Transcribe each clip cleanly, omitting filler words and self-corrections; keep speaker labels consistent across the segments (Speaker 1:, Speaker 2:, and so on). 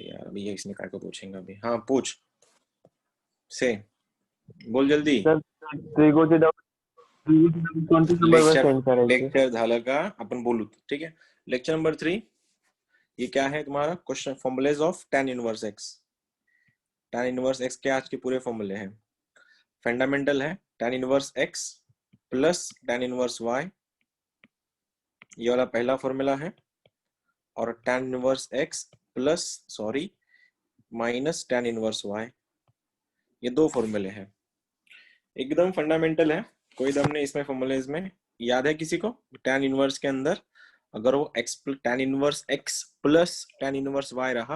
Speaker 1: यार अभी ये इसने काय को पूछेंगे अभी। हाँ पूछ से, बोल जल्दी।
Speaker 2: सर कोणती नंबरवर
Speaker 1: लेक्चर
Speaker 2: सेंड करायचे?
Speaker 1: लेक्चर झालं का आपण बोलू, ठीक है। लेक्चर नंबर 3, ये क्या है तुम्हारा question, formulas of tan inverse x. tan inverse x के आज के पूरे फॉर्मूले हैं। फंडामेंटल है tan inverse x plus tan inverse y, ये वाला पहला फॉर्मूला है। और tan inverse x plus sorry minus tan inverse y, ये दो फॉर्मूले हैं, एकदम फंडामेंटल है। कोई दम नहीं इसमें फॉर्मूलेज में। याद है किसी को tan इनवर्स के अंदर अगर वो tan inverse x plus tan inverse y रहा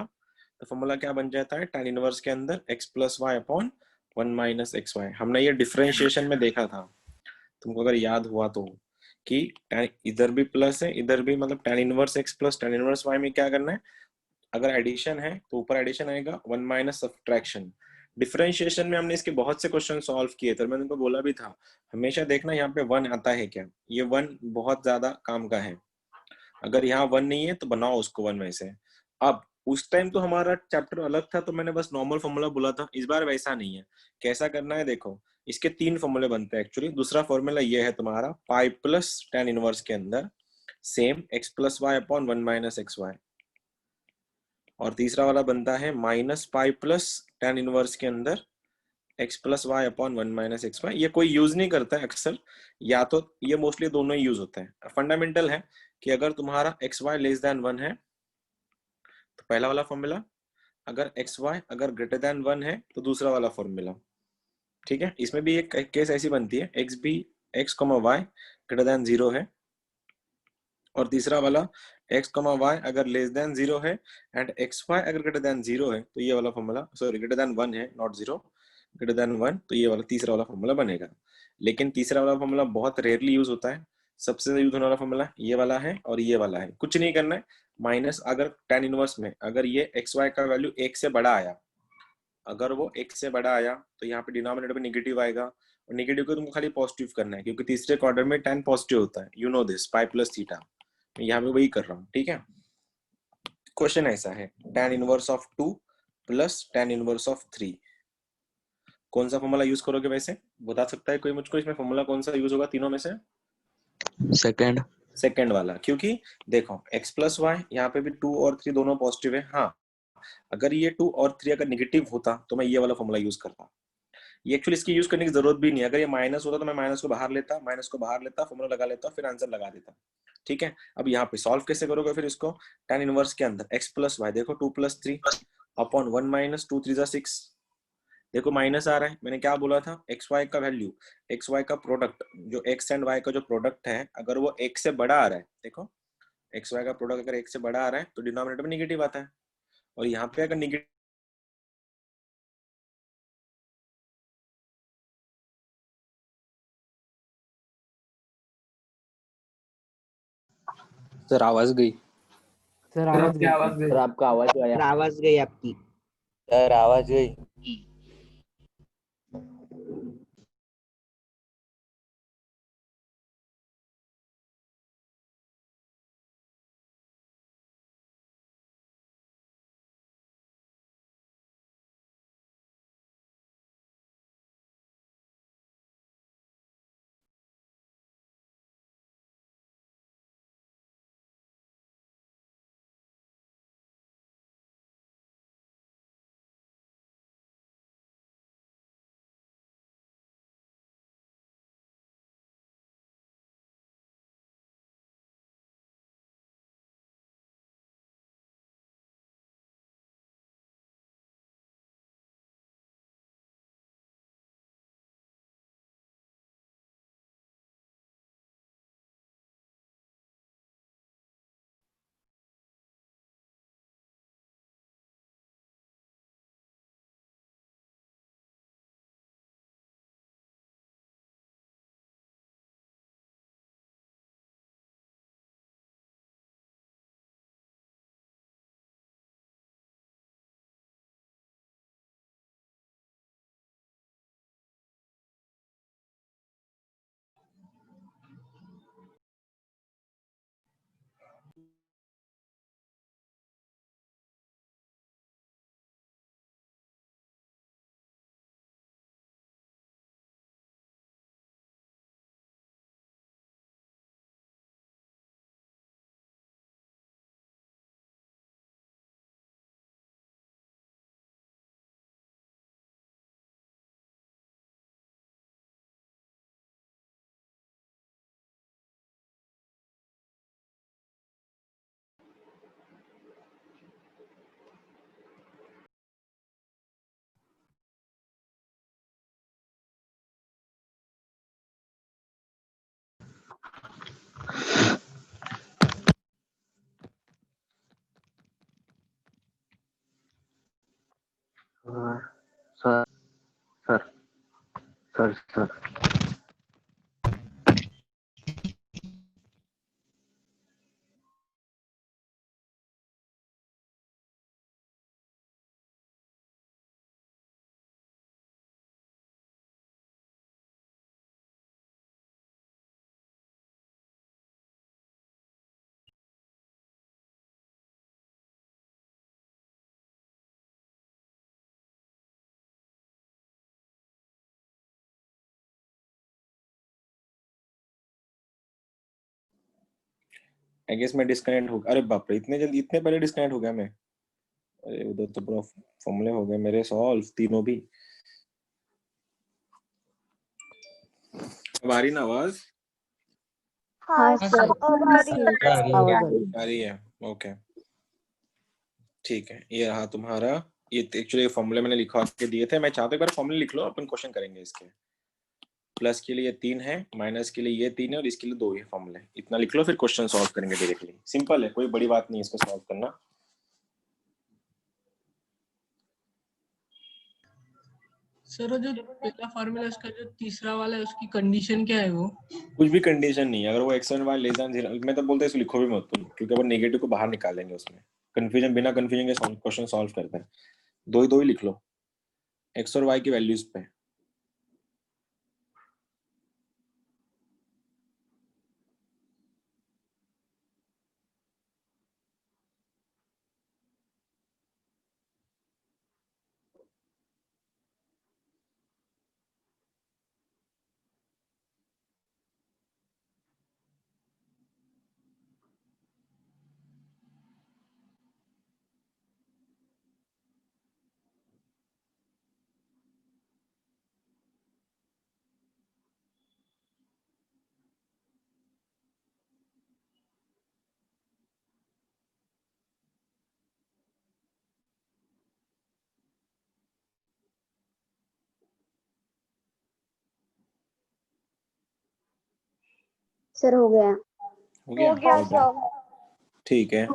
Speaker 1: तो फॉर्मूला क्या बन जाता है, tan इनवर्स के अंदर x plus y upon 1 - xy। हमने ये डिफरेंशिएशन में देखा था, तुमको अगर याद हुआ तो, कि tan इधर भी प्लस है इधर भी, मतलब tan inverse x plus tan inverse y में क्या करना है, अगर एडिशन है तो ऊपर एडिशन आएगा, 1 - सब्ट्रैक्शन। डिफरेंशिएशन में हमने इसके बहुत से क्वेश्चन सॉल्व किए थे, मैंने तुमको बोला भी था हमेशा देखना यहाँ पे 1 आता है क्या, ये 1 बहुत ज्यादा काम का है। अगर यहाँ 1 नहीं है तो बनाओ उसको 1 में से। अब उस टाइम तो हमारा चैप्टर अलग था तो मैंने बस नॉर्मल फॉर्मूला बोला था, इस बार वैसा नहीं है। कैसा करना है देखो, इसके 3 फॉर्मूले बनते हैं एक्चुअली। दूसरा फॉर्मूला ये है तुम्हारा पाई प्लस tan इनवर्स के अंदर same x plus y upon 1 - xy। और तीसरा वाला बनता है minus pi plus tan inverse के अंदर x plus y upon 1 - xy। ये कोई यूज नहीं करता है अक्सर, या तो ये मोस्टली दोनों ही यूज होते हैं। फंडामेंटल है कि अगर तुम्हारा एक्स वाई लेस देन 1 है तो पहला वाला फॉर्मूला, अगर एक्स वाई अगर ग्रेटर देन 1 है तो दूसरा वाला फॉर्मूला, ठीक है। इसमें भी एक केस ऐसी बनती है, एक्स वाई ग्रेटर देन 0 है, और तीसरा वाला एक्स वाई अगर लेस देन 0 है एंड एक्स वाई अगर ग्रेटर देन 0 है तो ये वाला फॉर्मूला, सॉरी ग्रेटर देन 1 है नॉट 0, ग्रेटर देन 1, तो ये वाला तीसरा वाला फॉर्मूला बनेगा। लेकिन तीसरा वाला फॉर्मूला बहुत रेयरली यूज होता है, सबसे ज्यादा यूज होने वाला फॉर्मूला ये वाला है और ये वाला है। कुछ नहीं करना है, माइनस अगर tan इनवर्स में अगर ये एक्स वाई का वैल्यू एक से बड़ा आया, अगर वो एक से बड़ा आया तो यहाँ पे डिनोमिनेटर में नेगेटिव आएगा, और नेगेटिव को तुमको खाली पॉजिटिव करना है क्योंकि तीसरे क्वार्टर में tan पॉजिटिव होता है, you know this, pi plus theta. मैं यहाँ पे वही कर रहा हूँ, ठीक है। क्वेश्चन ऐसा है, tan inverse of 2 plus tan inverse of 3, कौन सा फॉर्मूला यूज करोगे वैसे, बता सकता है कोई मुझको इसमें फॉर्मूला कौन सा यूज होगा तीनों में से?
Speaker 3: सेकंड।
Speaker 1: सेकंड वाला, क्योंकि देखो x प्लस वाई यहाँ पे भी 2 और 3 दोनों पॉजिटिव है। हाँ अगर ये 2 और 3 अगर निगेटिव होता तो मैं ये वाला फॉर्मूला यूज करता। ये एक्चुअली इसकी यूज करने की जरूरत भी नहीं है, अगर ये माइनस होता तो मैं माइनस को बाहर लेता, माइनस को बाहर लेता, फॉर्मूला लगा लेता, फिर आंसर लगा देता, ठीक है। अब यहाँ पे सॉल्व कैसे करोगे फिर इसको, tan इनवर्स के अंदर x प्लस वाई, देखो 2 + 3 अपॉन 1 - 2 3 = 6, देखो माइनस आ रहा है, मैंने क्या बोला था, एक्स वाई का वैल्यू, एक्स वाई का प्रोडक्ट, जो एक्स एंड वाई का जो प्रोडक्ट है अगर वो एक से बड़ा आ रहा है, देखो एक्स वाई का प्रोडक्ट अगर एक से बड़ा आ रहा है तो डिनोमिनेटर में निगेटिव आता है, और यहाँ पे अगर निगेटिव
Speaker 3: सर आवाज गई।
Speaker 2: सर
Speaker 4: सर
Speaker 2: आवाज
Speaker 4: आपकी
Speaker 2: गई
Speaker 4: आवाज
Speaker 2: थी।
Speaker 4: गई।
Speaker 3: सर आपका आवाज
Speaker 5: सर
Speaker 3: आया।
Speaker 5: आवाज गई आपकी।
Speaker 3: सर आवाज गई।
Speaker 2: Sir sir sir sir
Speaker 1: I guess मैं डिस्कनेक्ट हो, अरे बाप रे, इतने जल्दी, इतने पहले डिस्कनेक्ट हो गया मैं। अरे उधर तो पूरा फॉर्मूले हो गए मेरे सॉल्व तीनों भी। अब आ रही ना आवाज?
Speaker 4: हाँ सर, थोड़ी सी आवाज आ रही है।
Speaker 1: आ रही है, ओके ठीक है। ये रहा तुम्हारा, ये एक्चुअली फॉर्मूले मैंने लिखवा के दिए थे। मैं चाहता हूँ एक बार फॉर्मूले लिख लो, अपन क्वेश्चन करेंगे इसके। प्लस के लिए 3 है, माइनस के लिए ये 3 है और इसके लिए 2 है फॉर्मूले। इतना लिख लो, फिर क्वेश्चन सॉल्व करेंगे डायरेक्टली। सिंपल है, कोई बड़ी बात नहीं है इसको सॉल्व करना।
Speaker 5: सर जो पहला फार्मूला उसका जो तीसरा वाला है उसकी कंडीशन क्या है वो?
Speaker 1: कुछ भी कंडीशन नहीं है। अगर वो x and y less than 0, मैं तो बोलता हूँ इसको लिखो भी मत तुम, क्योंकि अपन नेगेटिव को बाहर निकालेंगे उसमें। कंफ्यूजन, बिना कंफ्यूजन के क्वेश्चन सॉल्व करते हैं। दो ही लिख लो एक्स और वाई की वैल्यूज पे।
Speaker 4: सर हो गया।
Speaker 1: हो गया सर, ठीक है।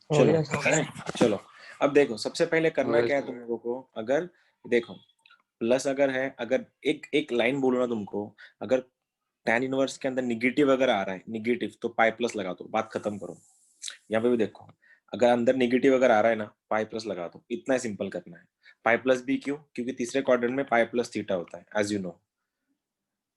Speaker 1: चलो है? चलो अब देखो, सबसे पहले करना क्या है तुम लोगों को। अगर देखो प्लस अगर है, अगर एक एक लाइन बोलो ना तुमको, अगर tan इनवर्स के अंदर निगेटिव अगर आ रहा है, निगेटिव, तो पाई प्लस लगा दो, बात खत्म करो। यहाँ पे भी देखो, अगर अंदर निगेटिव अगर आ रहा है ना, पाई प्लस लगा दो। इतना सिंपल करना है। पाई प्लस भी क्यों? क्योंकि तीसरे क्वाड्रेंट में पाई प्लस थीटा होता है, एज यू नो।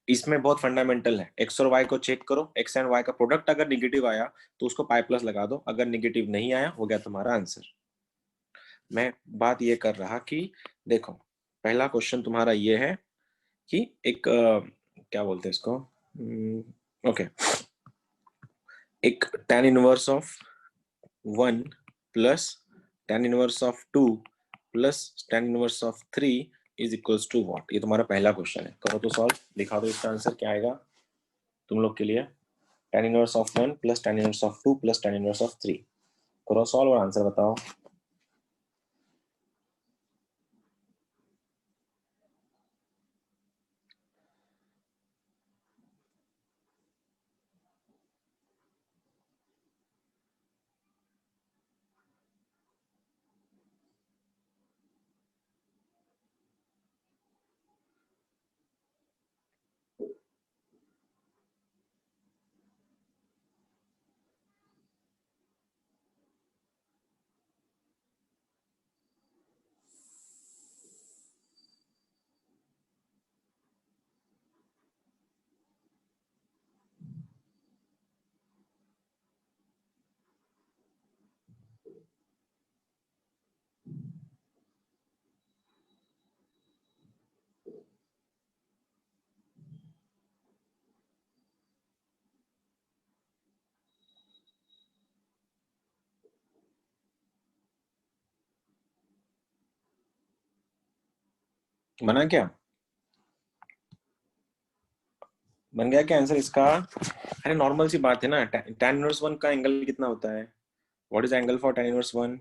Speaker 1: इसमें बहुत फंडामेंटल है। एक्स और वाई को चेक करो, एक्स एंड वाई का प्रोडक्ट अगर निगेटिव आया तो उसको पाई प्लस लगा दो, अगर निगेटिव नहीं आया, हो गया तुम्हारा आंसर। मैं बात ये कर रहा कि देखो, पहला क्वेश्चन तुम्हारा ये है कि एक क्या बोलते हैं इसको, ओके, एक tan inverse of 1 plus tan inverse of 2 plus tan inverse of 3 is equals to what? ये तुम्हारा पहला क्वेश्चन है। करो तो सॉल्व, दिखा दो इसका आंसर क्या आएगा तुम लोग के लिए। tan inverse of 1 plus tan inverse of 2 plus tan inverse of 3, करो सॉल्व और आंसर बताओ। बना क्या? बन गया क्या आंसर इसका? अरे नॉर्मल सी बात है ना। tan इनवर्स 1 का एंगल कितना होता है? What is angle for tan inverse 1?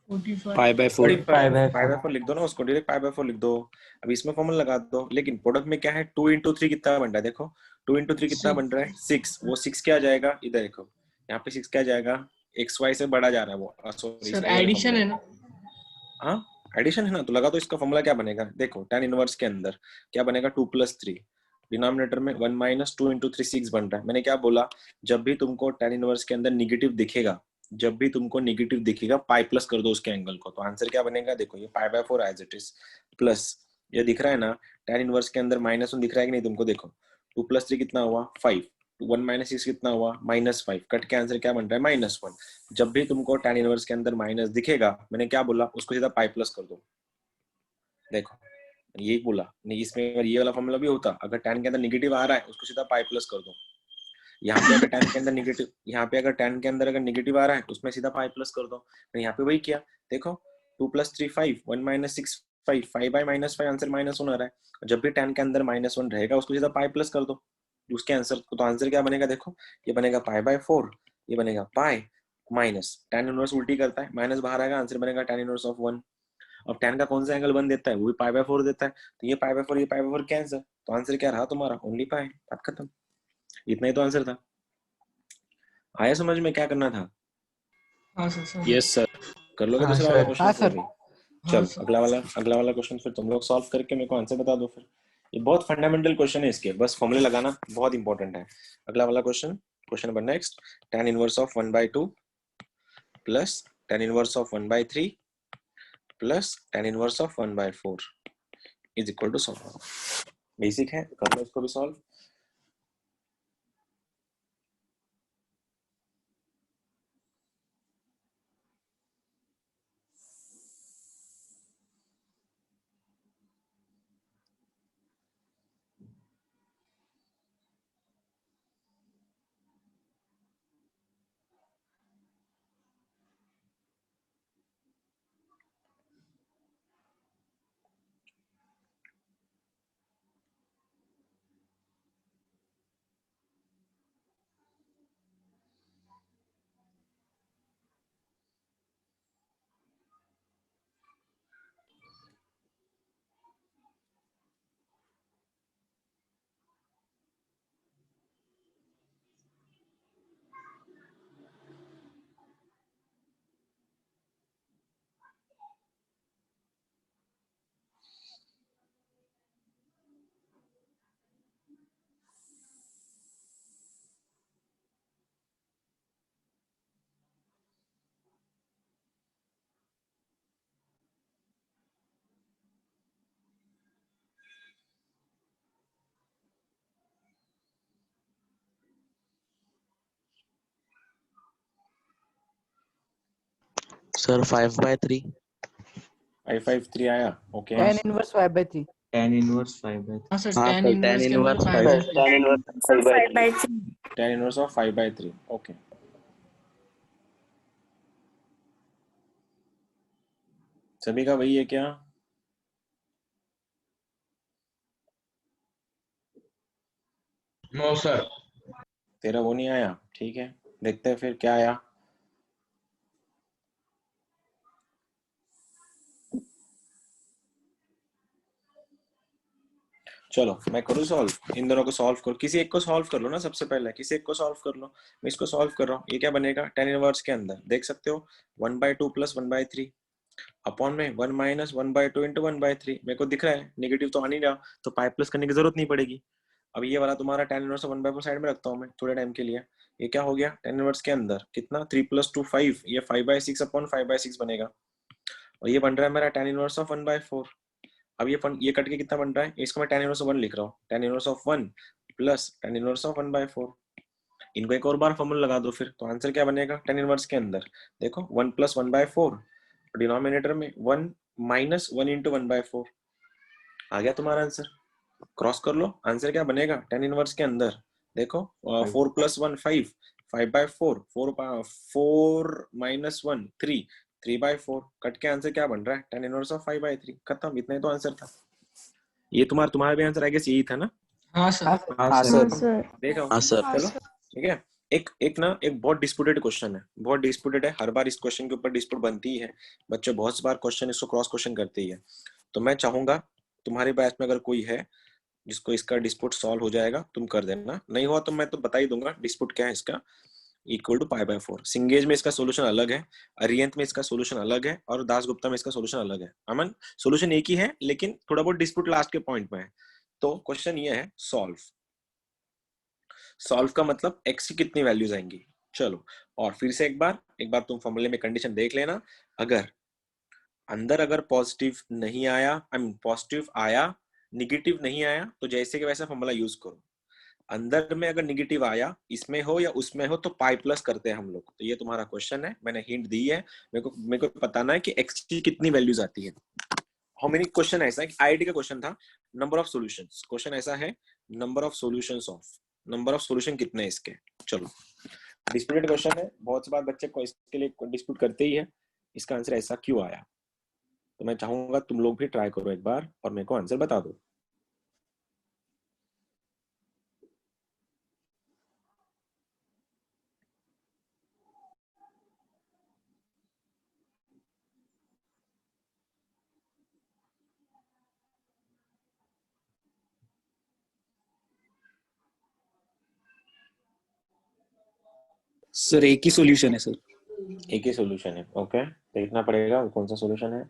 Speaker 5: 45।
Speaker 3: Pi by
Speaker 1: 4 लिख दो ना उसको, डायरेक्ट π/4 लिख दो। अब इसमें फॉर्मूला लगा दो, लेकिन प्रोडक्ट में क्या है, 2 इंटू 3 कितना बन रहा है? देखो 2 इंटू 3 कितना बन रहा है? 6। वो 6 क्या जाएगा, इधर देखो, यहाँ पे 6 क्या जाएगा, एक्स वाई से बढ़ा जा रहा है वो, सॉरी
Speaker 5: सर एडिशन है ना?
Speaker 1: हाँ एडिशन है ना, तो लगा तो इसका फॉर्मूला क्या बनेगा, देखो tan इनवर्स के अंदर क्या बनेगा 2 + 3, डिनोमिनेटर में 1 - 2 × 3 6 बन रहा है। मैंने क्या बोला, जब भी तुमको tan इनवर्स के अंदर निगेटिव दिखेगा, जब भी तुमको निगेटिव दिखेगा पाई प्लस कर दो उसके एंगल को, तो आंसर क्या बनेगा, देखो ये π/4 एज इट इज प्लस ये दिख रहा है ना tan इनवर्स के अंदर -1 दिख रहा है कि नहीं तुमको, देखो 2 + 3 कितना हुआ 5, 1 - 6 कितना हुआ -5, कट के आंसर क्या बन रहा है -1। जब भी तुमको tan इनवर्स के अंदर माइनस दिखेगा, मैंने क्या बोला, उसको सीधा पाई प्लस कर दो। देखो यही बोला नहीं, इसमें अगर ये वाला फॉर्मूला भी होता, अगर tan के अंदर निगेटिव आ रहा है उसको सीधा पाई प्लस कर दो। यहाँ पे अगर tan के अंदर निगेटिव, यहाँ पे अगर tan के अंदर अगर निगेटिव आ रहा है उसमें सीधा पाई प्लस कर दो। तो यहाँ पे वही किया, देखो 2 + 3 5, 1 - 6 5, 5/-5 आंसर -1 आ रहा है। जब भी tan के अंदर -1 रहेगा उसको सीधा पाई प्लस कर दो उसके आंसर को, तो आंसर क्या बनेगा, देखो ये बनेगा π/4, ये बनेगा पाई माइनस tan इनवर्स उल्टी करता है, माइनस बाहर आएगा, आंसर बनेगा tan इनवर्स ऑफ 1। अब tan का कौन सा एंगल 1 देता है, वो भी π/4 देता है, तो ये π/4 ये π/4 कैंसिल, तो आंसर क्या रहा तुम्हारा, ओनली पाई, बात खत्म। इतना ही तो आंसर था। आया समझ में क्या करना था?
Speaker 5: हाँ सर।
Speaker 1: Yes sir. कर लोगे
Speaker 3: हाँ
Speaker 1: दूसरा वाला
Speaker 3: सर।
Speaker 1: क्वेश्चन
Speaker 6: हाँ
Speaker 1: फिर
Speaker 6: सर।
Speaker 1: भी?
Speaker 5: हाँ
Speaker 1: चल
Speaker 5: सर।
Speaker 1: अगला वाला क्वेश्चन फिर तुम लोग सॉल्व करके मेरे को आंसर बता दो फिर। ये बहुत फंडामेंटल क्वेश्चन है, इसके बस फॉर्मूले लगाना बहुत इंपॉर्टेंट है। अगला वाला question number next, tan inverse of 1/2 plus tan inverse of 1/3 plus tan inverse of 1/4 is equal to solve. Basic है, कर लो इसको भी सॉल्व।
Speaker 3: सर 5/3।
Speaker 1: 5/3 आया, okay.
Speaker 6: tan inverse 5/3।
Speaker 3: tan inverse 5/3।
Speaker 5: हाँ सर,
Speaker 3: हाँ
Speaker 5: tan
Speaker 3: सर, tan
Speaker 5: इनवर्स के अंदर
Speaker 3: inverse
Speaker 5: 5/3।
Speaker 2: tan inverse 5/3।
Speaker 1: tan inverse of 5/3, okay. सभी का वही है क्या?
Speaker 7: No sir.
Speaker 1: तेरा वो नहीं आया, ठीक है, देखते हैं फिर क्या आया। चलो मैं करूँ सॉल्व, इन दोनों को सॉल्व करो, किसी एक को सॉल्व कर लो ना, सबसे पहले किसी एक को सॉल्व कर लो। मैं इसको सॉल्व कर रहा हूँ, ये क्या बनेगा, tan इनवर्स के अंदर देख सकते हो 1/2 प्लस 1/3 अपॉन में 1 माइनस 1/2 इंटू 1/3। मेरे को दिख रहा है निगेटिव तो आ नहीं रहा, तो पाई प्लस करने की जरूरत नहीं पड़ेगी। अब ये वाला तुम्हारा tan इनवर्स 1/4 साइड में रखता हूँ मैं थोड़े टाइम के लिए। ये क्या हो गया, tan इनवर्स के अंदर कितना 3 + 2 5, ये 5/6 अपॉन 5/6 बनेगा, और ये बन रहा है मेरा tan इनवर्स ऑफ 1/4। अब ये कट के कितना बन रहा है, इसको मैं tan इनवर्स ऑफ 1 लिख रहा हूँ, tan inverse of 1 plus tan inverse of 1/4। इनको एक और बार फॉर्मूला लगा दो फिर, तो आंसर क्या बनेगा, tan इनवर्स के अंदर देखो 1 + 1/4, डिनोमिनेटर में 1 - 1 इंटू 1/4। आ गया तुम्हारा आंसर, क्रॉस कर लो, आंसर क्या बनेगा, tan इनवर्स के अंदर देखो 4 + 1 5, 5/4, 4 - 1 3, 3/4, कट के आंसर क्या बन रहा है, tan इनवर्स ऑफ 5/3, खत्म, इतना ही तो आंसर था। ये तुम्हारा भी आंसर आई गेस यही था ना?
Speaker 5: हाँ सर।
Speaker 3: हाँ
Speaker 4: हाँ
Speaker 3: सर।
Speaker 4: सर।
Speaker 1: देखा,
Speaker 3: हाँ सर।
Speaker 1: चलो ठीक है। एक बहुत डिस्प्यूटेड क्वेश्चन है, बहुत डिस्प्यूटेड है, हर बार इस क्वेश्चन के ऊपर डिस्प्यूट बनती ही है, बच्चे बहुत बार क्वेश्चन इसको क्रॉस क्वेश्चन करते ही है। तो मैं चाहूंगा तुम्हारे बैच में अगर कोई है जिसको इसका डिस्प्यूट सॉल्व हो जाएगा, तुम कर देना, नहीं हुआ तो मैं तो बता ही दूंगा डिस्प्यूट क्या है इसका। Equal to pi by 4। सिंगेज में इसका सोल्यूशन अलग है, अरियंत में इसका सोल्यूशन अलग है, और दासगुप्ता में इसका सोल्यूशन अलग है। अमन, सोल्यूशन एक ही है लेकिन थोड़ा बहुत डिस्प्यूट लास्ट के पॉइंट में है। तो क्वेश्चन ये है सॉल्व। सॉल्व का मतलब x की कितनी वैल्यूज आएंगी। चलो, और फिर से एक बार तुम फॉर्मूले में कंडीशन देख लेना। अगर पॉजिटिव नहीं आया, आई मीन पॉजिटिव आया, निगेटिव नहीं आया, तो जैसे कि वैसा फॉर्मूला यूज करो। अंदर में अगर निगेटिव आया, इसमें हो या उसमें हो, तो पाई प्लस करते हैं हम लोग। तो ये तुम्हारा क्वेश्चन है, मैंने हिंट दी है। मेरे को बताना है कि x की कितनी वैल्यूज आती है। हाउ मेनी, क्वेश्चन ऐसा है, आईआईटी का क्वेश्चन था, नंबर ऑफ सॉल्यूशंस। क्वेश्चन ऐसा है, नंबर ऑफ सॉल्यूशन कितने हैं इसके। चलो, डिस्प्यूटेड क्वेश्चन है, बहुत से बार बच्चे को इसके लिए डिस्प्यूट करते ही है, इसका आंसर ऐसा क्यों आया। तो मैं चाहूंगा तुम लोग भी ट्राई करो एक बार और मेरे को आंसर बता दो।
Speaker 6: सर एक ही सॉल्यूशन है सर।
Speaker 1: एक ही सॉल्यूशन है, ओके। देखना पड़ेगा कौन सा सॉल्यूशन है।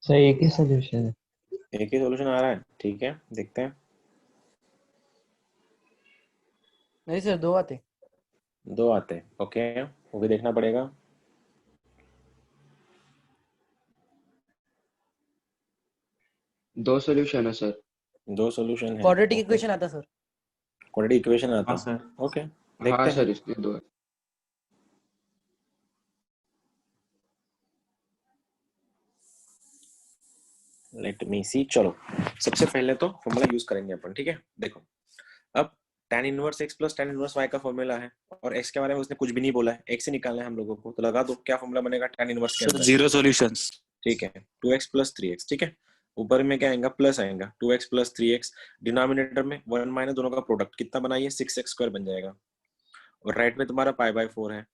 Speaker 3: सर एक ही सोल्यूशन है।
Speaker 1: एक ही सॉल्यूशन आ रहा है, ठीक है, देखते हैं।
Speaker 7: नहीं सर, दो आते।
Speaker 1: दो आते, ओके, वो भी देखना पड़ेगा।
Speaker 8: दो सॉल्यूशन है सर।
Speaker 1: दो सॉल्यूशन है,
Speaker 7: क्वाड्रेटिक इक्वेशन आता सर।
Speaker 1: क्वाड्रेटिक इक्वेशन आता,
Speaker 3: हाँ सर।
Speaker 1: ओके,
Speaker 8: हाँ
Speaker 1: देखते हैं।
Speaker 8: सर, इसमें दो है।
Speaker 1: लेट मी सी। चलो, सबसे पहले तो फॉर्मूला यूज करेंगे अपन, ठीक है। देखो, अब tan inverse x plus tan inverse y का फॉर्मूला है, और x के बारे में उसने कुछ भी नहीं बोला है, x से निकालना है हम लोगों को। तो लगा दो, क्या फॉर्मूला बनेगा tan इनवर्स के
Speaker 6: सर
Speaker 1: अंदर।
Speaker 6: Zero solutions.
Speaker 1: ठीक है, 2x प्लस 3x, ठीक है। ऊपर में क्या आएगा, प्लस आएगा, 2x प्लस 3x। डिनोमिनेटर में 1 माइनस दोनों का प्रोडक्ट कितना बनाइए, 6x स्क्वायर बन जाएगा। और राइट में तुम्हारा पाई बाय 4 है।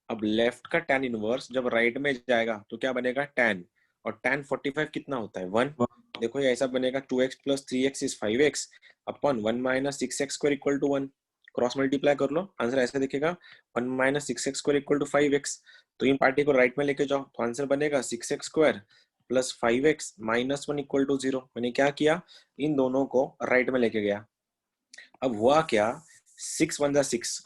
Speaker 1: अब लेफ्ट का tan इनवर्स जब राइट में जाएगा तो क्या बनेगा, tan, और tan 45 कितना होता है, 1। देखो ये ऐसा बनेगा, 2x plus 3x is 5x upon 1 minus 6x square equal to 1। Cross multiply कर लो, आंसर ऐसा दिखेगा, 1 minus 6x square equal to 5x। तो इन पार्टी को राइट में लेके जाओ, तो आंसर बनेगा 6x square plus 5x minus 1 equal to 0। मैंने क्या किया, इन दोनों को राइट में लेके गया। अब हुआ क्या, 6 1 6,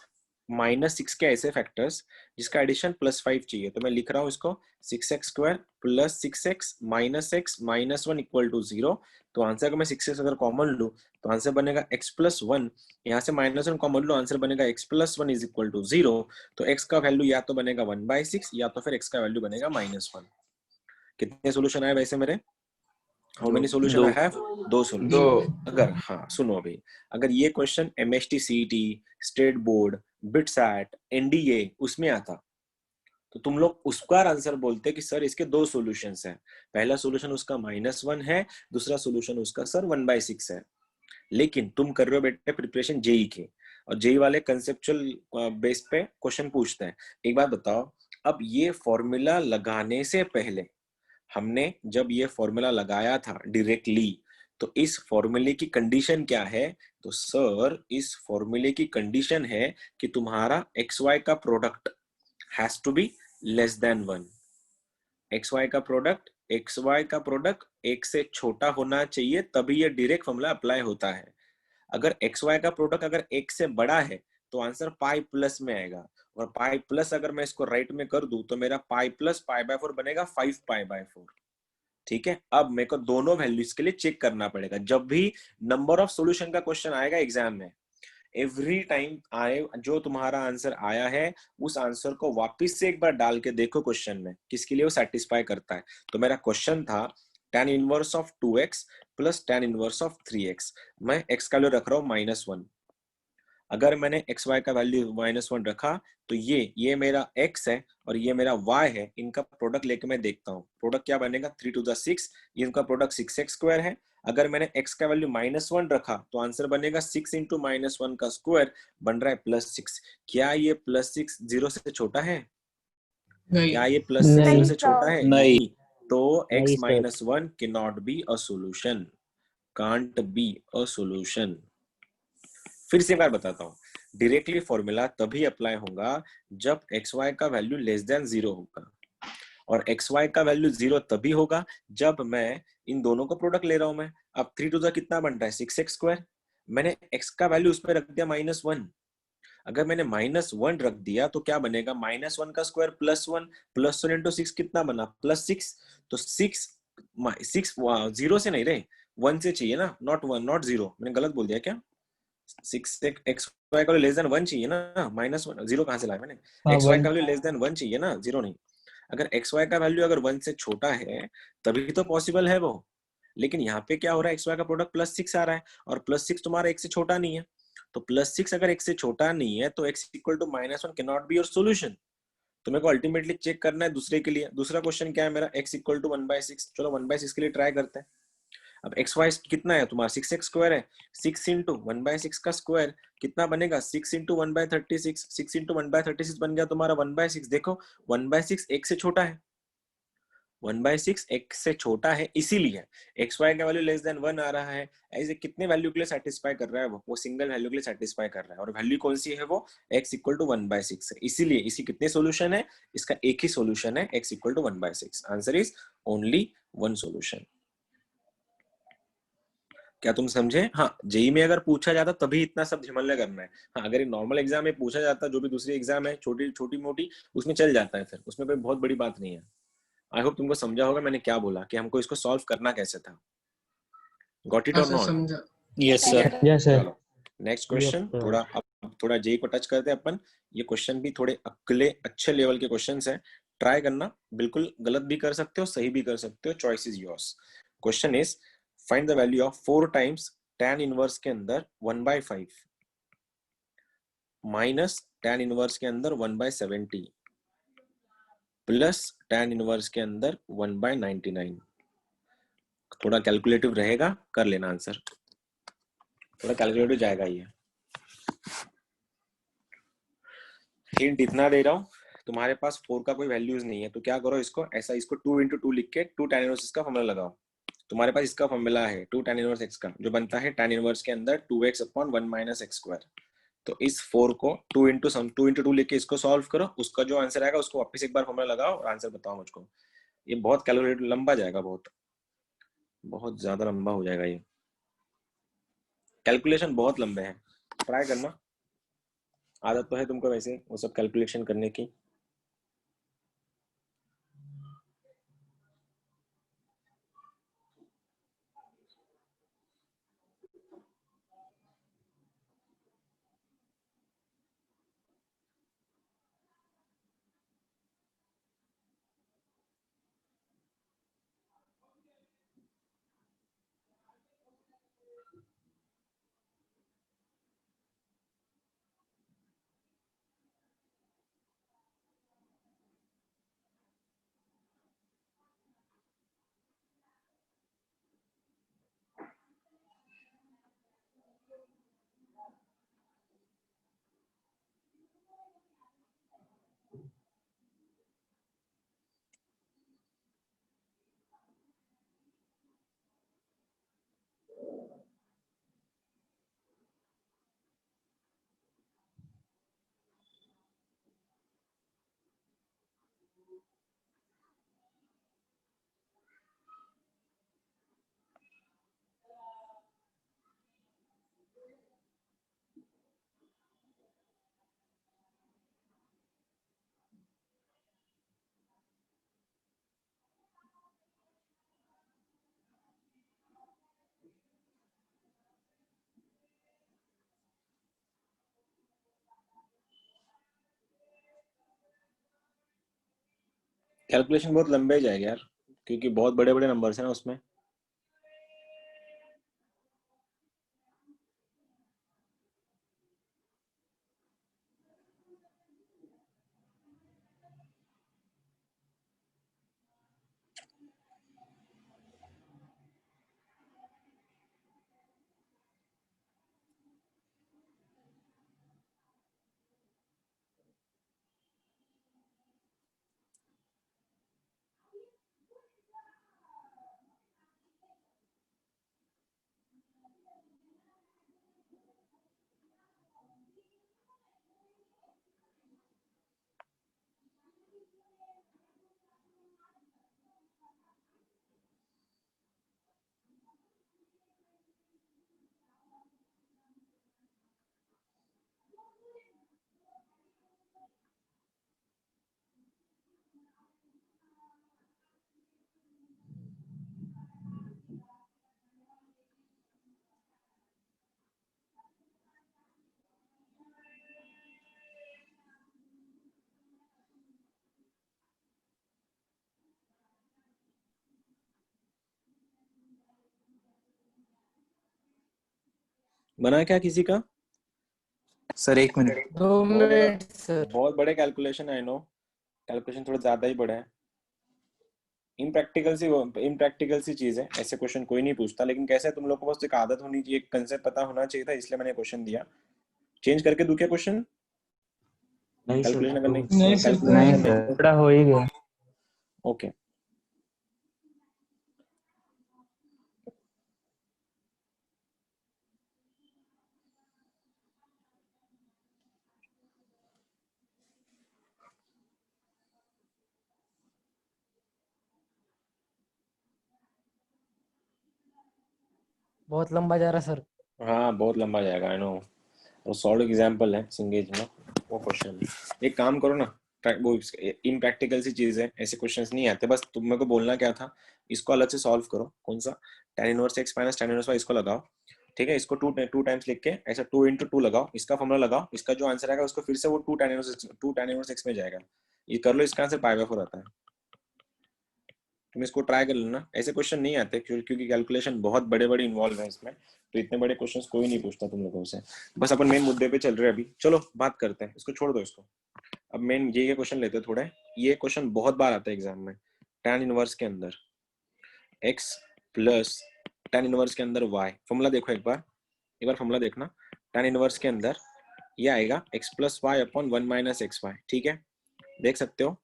Speaker 1: माइनस 6 के ऐसे फैक्टर्स जिसका एडिशन प्लस 5 चाहिए, तो मैं लिख रहा हूँ इसको 6x square plus 6x minus x minus 1 equal to 0। तो आंसर को मैं 6x अगर कॉमन लूँ तो आंसर बनेगा x प्लस 1, यहाँ से माइनस 1 कॉमन लो, आंसर बनेगा x plus 1 is equal to 0। तो x का वैल्यू या तो बनेगा 1/6 या तो फिर x का वैल्यू बनेगा -1। कितने सोल्यूशन आए वैसे मेरे, how many solution I have, दो सोल्यूशन।
Speaker 8: दो।
Speaker 1: अगर, हाँ सुनो अभी, अगर ये question MST CET, state board, BITSAT, NDA उसमें आता, तो तुम लोग उसका आंसर बोलते कि सर इसके दो सॉल्यूशंस हैं, पहला सॉल्यूशन उसका -1 है, दूसरा सॉल्यूशन उसका सर 1/6 है। लेकिन तुम कर रहे हो बेटे प्रिपरेशन जेई के, और जेई वाले कंसेप्चुअल बेस पे क्वेश्चन पूछते हैं। एक बात बताओ, अब ये फॉर्मूला लगाने से पहले हमने जब ये फॉर्मूला लगाया था डायरेक्टली, तो इस फॉर्मूले की कंडीशन क्या है, तो सर इस फॉर्मूले की कंडीशन है कि तुम्हारा XY का product has to be less than 1। XY का प्रोडक्ट एक से छोटा होना चाहिए, तभी ये डायरेक्ट फॉर्मूला अप्लाई होता है। अगर XY का प्रोडक्ट अगर एक से बड़ा है तो आंसर पाई प्लस में आएगा, और पाई प्लस अगर मैं इसको राइट में कर दूं तो मेरा पाई प्लस पाई बाय 4 बनेगा 5 पाई बाय 4। ठीक है, अब मेरे को दोनों वैल्यूज के लिए चेक करना पड़ेगा। जब भी नंबर ऑफ सॉल्यूशन का क्वेश्चन आएगा एग्जाम में, एवरी टाइम आए जो तुम्हारा आंसर आया है उस आंसर को वापस से एक बार डाल के देखो क्वेश्चन में, किसके लिए वो सेटिस्फाई करता है। तो मेरा क्वेश्चन था tan inverse of 2x plus tan inverse of 3x, मैं x का वैल्यू रख रहा हूँ -1। अगर मैंने एक्स वाई का वैल्यू -1 रखा तो ये मेरा x है और ये मेरा y है, इनका प्रोडक्ट लेके मैं देखता हूँ प्रोडक्ट क्या बनेगा, 3 to the 6, इनका प्रोडक्ट 6x² है। अगर मैंने x का वैल्यू -1 रखा तो आंसर बनेगा 6 into -1 का स्क्वायर बन रहा है +6। क्या ये +6 0 से छोटा है?
Speaker 5: नहीं
Speaker 1: क्या ये +6 0
Speaker 3: नहीं
Speaker 1: से छोटा है?
Speaker 6: नहीं।
Speaker 1: तो x
Speaker 3: नहीं sir.
Speaker 1: -1 cannot be a solution, can't be a solution। फिर से एक बार बताता हूँ, डायरेक्टली फॉर्मूला तभी अप्लाई होगा जब एक्स वाई का वैल्यू लेस देन 0 होगा, और एक्स वाई का वैल्यू 0 तभी होगा जब मैं इन दोनों का प्रोडक्ट ले रहा हूं मैं। अब 3 to the कितना बन रहा है, 6x²। मैंने x का वैल्यू उसमें रख दिया -1। अगर मैंने -1 रख दिया तो क्या बनेगा, -1 का स्क्वायर +1, +1 into 6 कितना बना, +6। तो 6 0 से नहीं रहे, 1 से चाहिए ना, नॉट 1 नॉट 0। मैंने गलत बोल दिया क्या? 6 एक्स वाई का लेस देन 1 चाहिए ना, -1 0 कहां से लाया मैंने?
Speaker 3: हाँ
Speaker 1: एक्स वाई
Speaker 3: 1।
Speaker 1: का वैल्यू लेस देन 1 चाहिए ना, 0 नहीं। अगर एक्स वाई का वैल्यू अगर 1 से छोटा है तभी तो पॉसिबल है वो। लेकिन यहाँ पे क्या हो रहा है, एक्स वाई का प्रोडक्ट +6 आ रहा है और +6 तुम्हारा x से छोटा नहीं है। तो +6 अगर x से छोटा नहीं है तो x equal to -1 can not be your solution. तो मेरे को अल्टीमेटली चेक करना है दूसरे के लिए। दूसरा क्वेश्चन क्या है मेरा, x इक्वल टू 1/6। चलो 1/6 के लिए ट्राई करते हैं। अब एक्स वाई कितना है तुम्हारा, 6x² है। 6 into 1/6 का स्क्वायर कितना बनेगा, 6 into 1/36। 6 into 1/36 बन गया तुम्हारा 1/6। देखो 1/6 x से छोटा है, 1/6 x से छोटा है, इसीलिए एक्स वाई का वैल्यू लेस देन 1 आ रहा है। ऐसे कितने वैल्यू के लिए सेटिस्फाई कर रहा है वो सिंगल वैल्यू के लिए सेटिस्फाई कर रहा है। और वैल्यू कौन सी है वो, x इक्वल टू 1/6 है। इसीलिए इसी कितने सोल्यूशन है, इसका एक ही सोल्यूशन है, x equal to 1/6। Answer is only 1 solution. क्या तुम समझे? हाँ, जेई में अगर पूछा जाता तभी इतना सब झमल्ले करना है। हाँ, अगर नॉर्मल एग्जाम में पूछा जाता, जो भी दूसरी एग्जाम है छोटी छोटी मोटी, उसमें चल जाता है, फिर उसमें कोई बहुत बड़ी बात नहीं है। आई होप तुमको समझा होगा मैंने क्या बोला, कि हमको इसको सॉल्व करना कैसे था। गॉट इट
Speaker 5: हाँ
Speaker 1: और
Speaker 5: सर
Speaker 1: नॉट?
Speaker 5: समझा।
Speaker 6: Yes sir.
Speaker 3: Yes sir.
Speaker 1: चलो नेक्स्ट
Speaker 3: यस
Speaker 1: क्वेश्चन।
Speaker 3: सर।
Speaker 1: थोड़ा अब थोड़ा जेई को टच करते हैं अपन। ये क्वेश्चन भी थोड़े अगले अच्छे लेवल के क्वेश्चंस हैं, ट्राई करना। बिल्कुल गलत भी कर सकते हो, सही भी कर सकते हो, choice is yours. Question is find the value of 4 times tan inverse के अंदर 1/5 माइनस tan इनवर्स के अंदर 1/70 प्लस tan इनवर्स के अंदर 1/99। थोड़ा कैलकुलेटिव रहेगा, कर लेना आंसर, थोड़ा कैलकुलेटिव जाएगा ये। हिंट इतना दे रहा हूँ, तुम्हारे पास 4 का कोई वैल्यूज नहीं है तो क्या करो, इसको ऐसा, इसको 2 into 2 लिख के 2 tan इनवर्स इसका फॉर्मूला लगाओ। तुम्हारे पास इसका फॉर्मूला है 2 tan इनवर्स x का, जो बनता है tan इनवर्स के अंदर 2x अपॉन 1 माइनस x²। तो इस 4 को 2 into 2 लेके इसको सॉल्व करो, उसका जो आंसर आएगा उसको वापस एक बार फॉर्मूला लगाओ और आंसर बताओ मुझको। ये बहुत कैलकुलेट लंबा जाएगा, बहुत बहुत ज्यादा लंबा हो जाएगा ये, कैलकुलेशन बहुत लंबे हैं। ट्राई करना, आदत तो है तुमको वैसे वो सब कैलकुलेशन करने की। कैलकुलेशन बहुत लंबे जाएगा यार, क्योंकि बहुत बड़े बड़े नंबर्स हैं ना उसमें। बना क्या किसी का?
Speaker 6: Sir 1 minute.
Speaker 7: 2 minute sir.
Speaker 1: बहुत बड़े कैलकुलेशन, आई नो, कैलकुलेशन थोड़ा ज्यादा ही बड़ा है। इम्प्रैक्टिकल सी चीज है, ऐसे क्वेश्चन कोई नहीं पूछता, लेकिन कैसे तुम लोग को बस एक आदत होनी चाहिए, एक कंसेप्ट पता होना चाहिए था, इसलिए मैंने क्वेश्चन दिया। चेंज करके दूं क्या क्वेश्चन?
Speaker 3: नहीं सर,
Speaker 1: कैलकुलेशन करने
Speaker 5: नहीं सर,
Speaker 3: नहीं
Speaker 5: नहीं।
Speaker 3: सर, बड़ा हो ही गया।
Speaker 1: ओके।
Speaker 7: बहुत लंबा जा रहा सर।
Speaker 1: हाँ बहुत लंबा जाएगा, आई नो। वो सॉल्व एग्जाम्पल है सिंगेज में, वो क्वेश्चन। एक काम करो ना, वो इम्प्रैक्टिकल सी चीज है, ऐसे क्वेश्चंस नहीं आते। बस तुम मेरे को बोलना क्या था, इसको अलग से सॉल्व करो। कौन सा? tan inverse x minus tan inverse y, इसको लगाओ। ठीक है, इसको टू टाइम्स लिख के ऐसा 2 × 2 लगाओ, इसका फॉर्मूला लगाओ, इसका जो आंसर आएगा उसको फिर से वो 2 tan इनवर्स x में जाएगा। ये कर लो, इसका आंसर π/4 आता है। तुम इसको ट्राई कर लेना, ऐसे क्वेश्चन नहीं आते क्योंकि कैलकुलेशन बहुत बड़े बड़े इन्वॉल्व है इसमें, तो इतने बड़े क्वेश्चंस कोई नहीं पूछता तुम लोगों से। बस अपन मेन मुद्दे पे चल रहे हैं अभी, चलो बात करते हैं, इसको छोड़ दो इसको। अब मेन ये क्वेश्चन लेते हैं थोड़े, ये क्वेश्चन बहुत बार आता है एग्जाम में। tan इनवर्स के अंदर x प्लस tan इनवर्स के अंदर y, फॉर्मूला देखो एक बार फॉर्मूला देखना। tan इनवर्स के अंदर ये आएगा x plus y upon 1 minus x y. ठीक है, देख सकते हो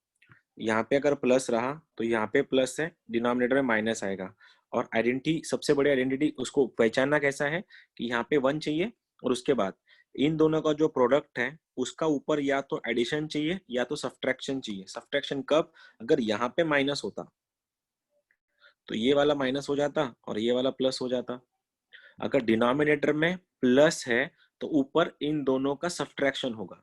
Speaker 1: यहाँ पे अगर प्लस रहा तो यहाँ पे प्लस है, डिनोमिनेटर में माइनस आएगा। और आइडेंटिटी, सबसे बड़ी आइडेंटिटी उसको पहचानना कैसा है कि यहाँ पे 1 चाहिए, और उसके बाद इन दोनों का जो प्रोडक्ट है उसका ऊपर या तो एडिशन चाहिए या तो सब्ट्रैक्शन चाहिए। सब्ट्रैक्शन कब? अगर यहाँ पे माइनस होता तो ये वाला माइनस हो जाता और ये वाला प्लस हो जाता। अगर डिनोमिनेटर में प्लस है तो ऊपर इन दोनों का सब्ट्रैक्शन होगा,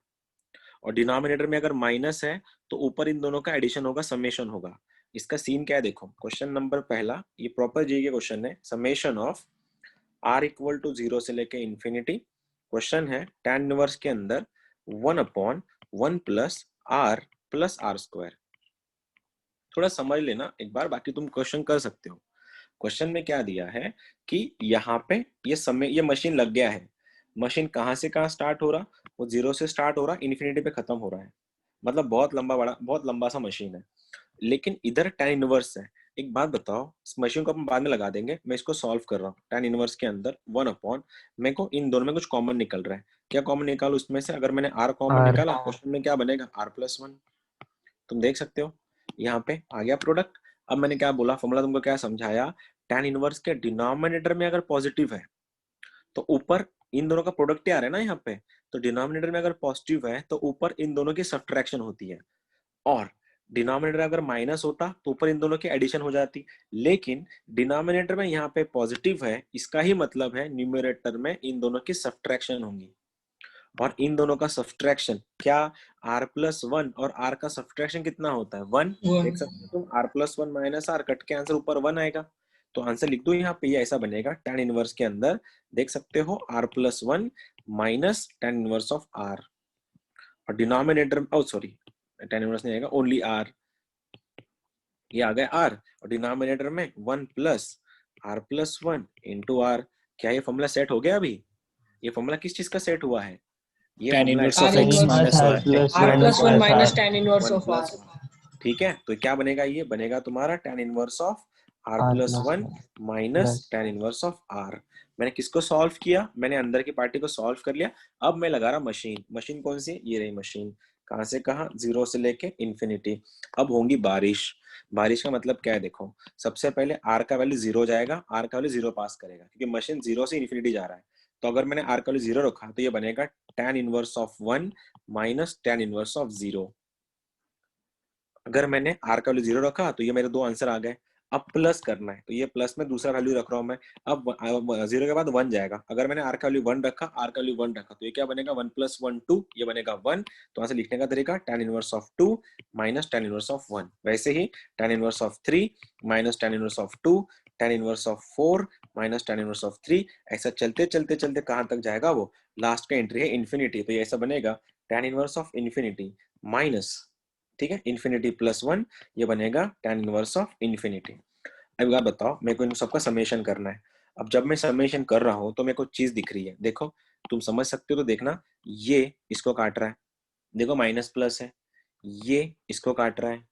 Speaker 1: और डिनोमिनेटर में अगर माइनस है तो ऊपर इन दोनों का एडिशन होगा, समेशन होगा। इसका सीन क्या है देखो, क्वेश्चन नंबर पहला, ये प्रॉपर जी के क्वेश्चन है, summation of r equal to 0 से लेके इंफिनिटी। क्वेश्चन है tan इनवर्स के अंदर 1/1 प्लस r स्क्वायर। थोड़ा समझ लेना एक बार, बाकी तुम क्वेश्चन कर सकते हो। क्वेश्चन में क्या दिया है कि यहाँ पे ये मशीन लग गया है। मशीन कहाँ से कहाँ स्टार्ट हो रहा? वो 0 से स्टार्ट हो रहा, इन्फिनिटी पे खत्म हो रहा है। मतलब बहुत लंबा सा मशीन है। लेकिन इधर tan इनवर्स है। एक बात बताओ, इस मशीन को अपन बाद में लगा देंगे, मैं इसको सॉल्व कर रहा हूँ। tan इनवर्स के अंदर 1/, मेरे को इन दोनों में कुछ कॉमन निकल रहा है। क्या कॉमन निकालो उसमें से? अगर मैंने r कॉमन
Speaker 3: R
Speaker 1: निकाला, क्वेश्चन में क्या बनेगा? r+1। तुम देख सकते हो यहाँ पे आ गया प्रोडक्ट। अब मैंने क्या बोला, फॉर्मूला तुमको क्या समझाया, tan इनवर्स के डिनोमिनेटर में अगर पॉजिटिव है तो ऊपर इन दोनों का प्रोडक्ट ही आ रहा है ना यहाँ पे, तो डिनोमिनेटर में अगर पॉजिटिव है तो ऊपर इन दोनों की सब्ट्रैक्शन होती है, और डिनोमिनेटर अगर माइनस होता तो ऊपर इन दोनों की एडिशन हो जाती। लेकिन डिनोमिनेटर में यहाँ पे पॉजिटिव है, इसका ही मतलब है न्यूमरेटर में इन दोनों की सब्ट्रैक्शन होंगी। और इन दोनों का सब्ट्रैक्शन क्या? r+1, और r का सब्ट्रैक्शन कितना होता है? 1। देख सकते हो तुम, r+1 माइनस r, कट के आंसर ऊपर 1 आएगा। तो आंसर लिख दो यहाँ पे, ये ऐसा बनेगा tan इनवर्स के अंदर, देख सकते हो r+1 minus tan inverse of r, और डिनोमिनेटर, ओ सॉरी tan इनवर्स नहीं आएगा, ओनली r, ये आ गया r, और डिनोमिनेटर में 1 प्लस r+1 इंटू r। क्या ये फॉर्मूला सेट हो गया? अभी ये फॉर्मूला किस चीज का सेट हुआ है? ये
Speaker 6: tan
Speaker 1: formula
Speaker 6: inverse
Speaker 5: R
Speaker 6: of x
Speaker 5: inverse
Speaker 6: minus
Speaker 3: R
Speaker 6: y.
Speaker 3: plus
Speaker 5: R
Speaker 3: one
Speaker 5: plus one
Speaker 3: plus
Speaker 5: minus
Speaker 3: R.
Speaker 5: tan inverse
Speaker 1: 1
Speaker 5: of R।
Speaker 1: Plus, ठीक है, तो क्या बनेगा? ये बनेगा तुम्हारा tan inverse of r
Speaker 3: R
Speaker 1: plus
Speaker 3: plus
Speaker 1: 1
Speaker 3: one
Speaker 1: minus
Speaker 3: plus
Speaker 1: tan inverse of r। मैंने किसको सॉल्व किया? मैंने अंदर की पार्टी को सॉल्व कर लिया। अब मैं लगा रहा मशीन। मशीन कौन सी? ये रही मशीन। कहाँ से कहाँ? 0 से लेके इंफिनिटी। अब होंगी बारिश। बारिश का मतलब क्या है देखो, सबसे पहले r का वैल्यू 0 जाएगा, r का वैल्यू 0 पास करेगा, क्योंकि मशीन 0 से इंफिनिटी जा रहा है। तो अगर मैंने r का वैल्यू 0 रखा तो ये बनेगा tan inverse of 1 minus tan inverse of 0। अगर मैंने r का वैल्यू 0 रखा तो ये मेरे दो आंसर आ गए। अब प्लस करना है तो ये प्लस में दूसरा वैल्यू रख रहा हूं मैं। अब 0 के बाद 1 जाएगा। अगर मैंने r का वैल्यू 1 रखा, r का वैल्यू 1 रखा, तो ये क्या बनेगा? 1 + 1 2, ये बनेगा 1। तो आंसर लिखने का तरीका tan inverse of 2 minus tan inverse of 1। वैसे ही tan inverse of 3 minus tan inverse of 2, tan inverse of 4 minus tan inverse of 3। ऐसा चलते चलते चलते कहां तक जाएगा? वो लास्ट का एंट्री है इन्फिनिटी। तो ये ऐसा बनेगा tan inverse of infinity minus, ठीक है, इन्फिनिटी प्लस 1, ये बनेगा tan इनवर्स ऑफ इन्फिनिटी। अब आप बताओ, मेरे को इन सबका समेशन करना है। अब जब मैं समेशन कर रहा हूँ तो मेरे को चीज दिख रही है, देखो तुम समझ सकते हो तो देखना, ये इसको काट रहा है, देखो माइनस प्लस है, ये इसको काट रहा है,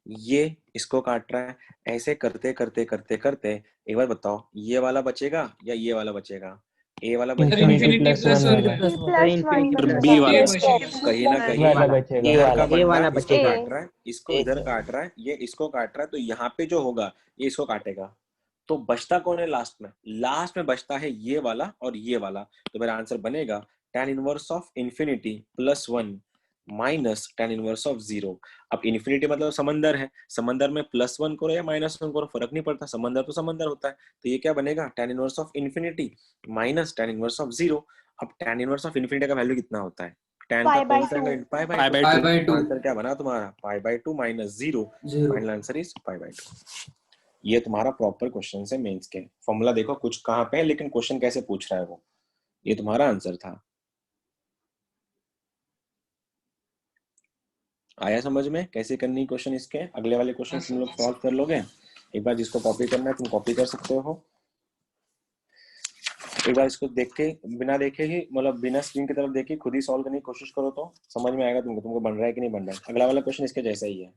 Speaker 1: ये इसको काट रहा है, ऐसे करते करते करते करते एक बार बताओ ये वाला बचेगा या ये वाला बचेगा? ए वाला बचेगा,
Speaker 3: infinity
Speaker 5: infinity
Speaker 3: plus
Speaker 5: plus
Speaker 3: one
Speaker 5: one
Speaker 3: वाला
Speaker 7: Infinity
Speaker 2: B
Speaker 7: plus one.
Speaker 4: Plus one
Speaker 2: infinity
Speaker 1: और
Speaker 2: plus
Speaker 1: बी
Speaker 2: one
Speaker 1: वाला
Speaker 5: ये
Speaker 2: plus
Speaker 5: बचेगा।
Speaker 1: कहीं ना
Speaker 3: ए
Speaker 1: कहीं
Speaker 3: वाला बचेगा।
Speaker 1: इधर का
Speaker 2: A
Speaker 1: बंदा
Speaker 2: वाला
Speaker 1: इसको
Speaker 2: बचेगा।
Speaker 1: काट रहा है, इसको
Speaker 2: ए
Speaker 1: इधर
Speaker 2: सर।
Speaker 1: काट रहा है, ये इसको काट रहा है, तो यहाँ पे जो होगा ये इसको काटेगा, तो बचता कौन है लास्ट में? लास्ट में बचता है ये वाला और ये वाला, तो मेरा आंसर बनेगा tan inverse of infinity plus one minus tan inverse of zero. अब इंफिनिटी मतलब समंदर है, समंदर में प्लस वन करो या माइनस वन करो फर्क नहीं पड़ता, समंदर तो समंदर होता है, तो ये क्या बनेगा tan inverse of infinity minus tan inverse of zero. अब tan इनवर्स ऑफ इंफिनिटी का वैल्यू कितना होता है? tan का
Speaker 4: पाई बाई
Speaker 1: कौन सा
Speaker 4: two.
Speaker 1: Angle? Pi
Speaker 6: pi
Speaker 1: by
Speaker 6: by
Speaker 1: two.
Speaker 6: Two
Speaker 1: तो आंसर क्या बना तुम्हारा? Pi by two minus zero,
Speaker 6: zero.
Speaker 1: Final answer is pi by two. ये तुम्हारा प्रॉपर क्वेश्चन है मेंस के, फॉर्मूला देखो कुछ कहाँ पे है लेकिन क्वेश्चन कैसे पूछ रहा है वो, ये तुम्हारा आंसर था। आया समझ में कैसे करनी क्वेश्चन इसके? अगले वाले क्वेश्चन तुम लोग सॉल्व कर लोगे? एक बार जिसको कॉपी करना है तुम कॉपी कर सकते हो, एक बार इसको देख के बिना देखे ही मतलब बिना स्क्रीन की तरफ देखे खुद ही सॉल्व करने की कोशिश करो तो समझ में आएगा तुमको बन रहा है कि नहीं बन रहा है। अगला वाला क्वेश्चन इसके जैसा ही है।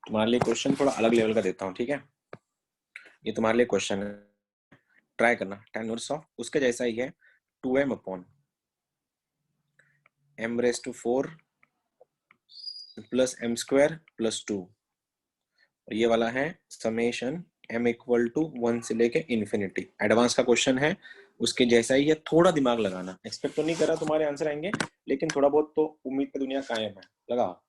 Speaker 1: तुम्हारे लिए क्वेश्चन थोड़ा अलग लेवल का देता हूँ, ठीक है? ये तुम्हारे लिए क्वेश्चन है, ट्राई करना। tan इनवर्स ऑफ उसके जैसा ही है, 2m upon m raise to 4 plus m square plus 2, और ये वाला है समेशन m इक्वल टू 1 से लेके इन्फिनिटी। एडवांस का क्वेश्चन है, उसके जैसा ही है, थोड़ा दिमाग लगाना। एक्सपेक्ट तो नहीं कर रहा तुम्हारे आंसर आएंगे, लेकिन थोड़ा बहुत तो उम्मीद पे दुनिया कायम है, लगाओ।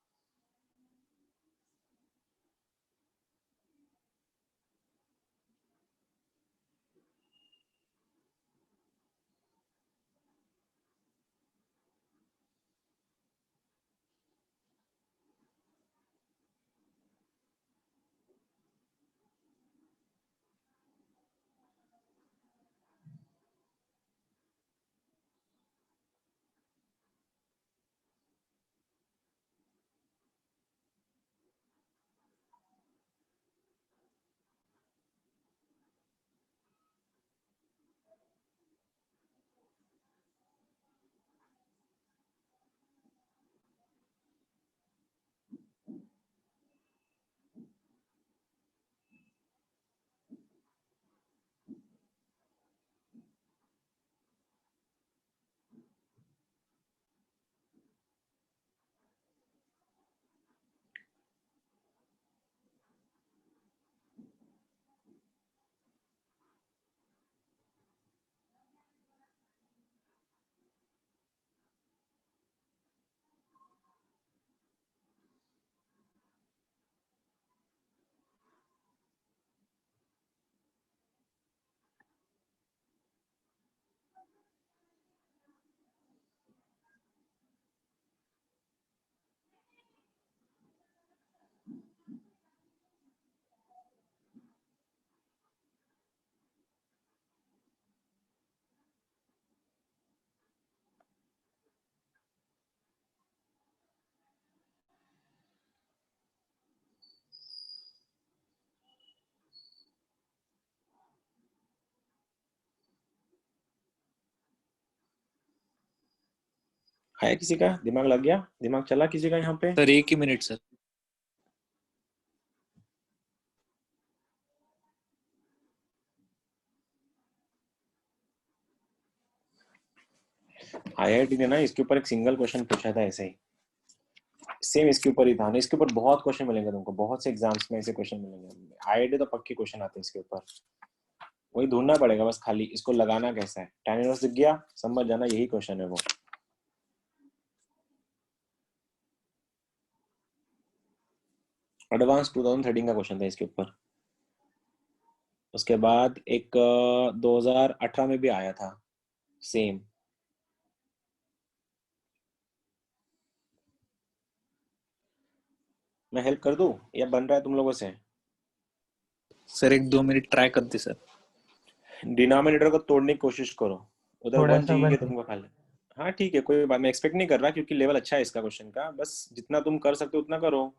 Speaker 1: है किसी का दिमाग लग गया? दिमाग चला किसी का यहाँ पे?
Speaker 6: सर एक ही मिनट सर।
Speaker 1: IIT ने ना इसके ऊपर एक सिंगल क्वेश्चन पूछा था ऐसे ही, सेम इसके ऊपर ही था ना। इसके ऊपर बहुत क्वेश्चन मिलेंगे तुमको, बहुत से एग्जाम्स में ऐसे क्वेश्चन मिलेंगे। IIT तो पक्के क्वेश्चन आते हैं इसके ऊपर, वही ढूंढना पड़ेगा बस, खाली इसको लगाना कैसा है। tan इनवर्स दिख गया, समझ जाना यही क्वेश्चन है वो। एडवांस 2013 का क्वेश्चन था इसके ऊपर। उसके बाद एक 2018 में भी आया था सेम, मैं हेल्प कर दूं या बन रहा है तुम लोगों से?
Speaker 6: सर 1-2 मिनट ट्राई करते सर।
Speaker 1: डिनोमिनेटर को तोड़ने की कोशिश करो, उधर
Speaker 3: थोड़ा
Speaker 1: वन
Speaker 3: सा
Speaker 1: दिखेगा
Speaker 3: बनते।
Speaker 1: तुमको खाली। हाँ ठीक है, कोई बात, मैं एक्सपेक्ट नहीं कर रहा क्योंकि लेवल अच्छा है इसका क्वेश्चन का, बस जितना तुम कर सकते हो उतना करो।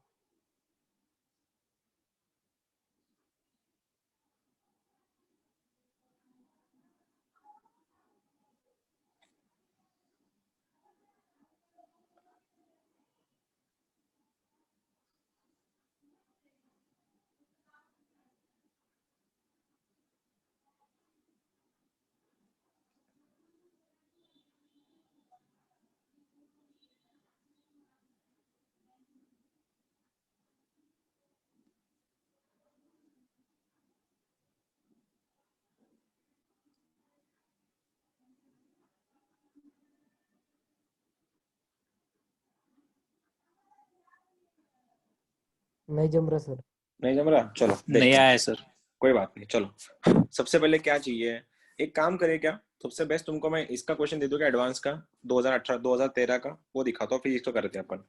Speaker 7: नहीं जम रहा सर।
Speaker 1: नहीं जम रहा, चलो
Speaker 6: नहीं
Speaker 1: देखते हैं,
Speaker 6: आया सर।
Speaker 1: कोई बात नहीं। चलो सबसे पहले क्या चाहिए, एक काम करे क्या, सबसे बेस्ट तुमको मैं इसका क्वेश्चन दे दूंगा एडवांस का 2018 2013 का, वो दिखाता हूँ, फिर इसको करते हैं अपन,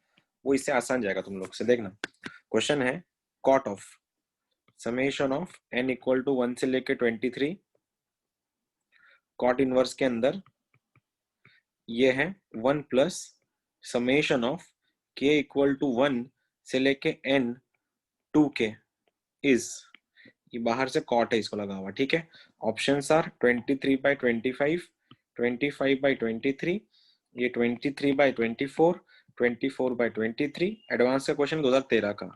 Speaker 1: वो इससे आसान जाएगा तुम लोग से। देखना क्वेश्चन है, cot of summation of n equal to 1 से लेके 23, कॉट इनवर्स के अंदर ये है 1 plus summation of k equal to 1 से लेके n 2k इज, ये बाहर से कॉट है इसको लगा हुआ, ठीक है। ऑप्शंस आर 23/25, 25/23, ये 23/24, 24/23। एडवांस का क्वेश्चन 2013 का,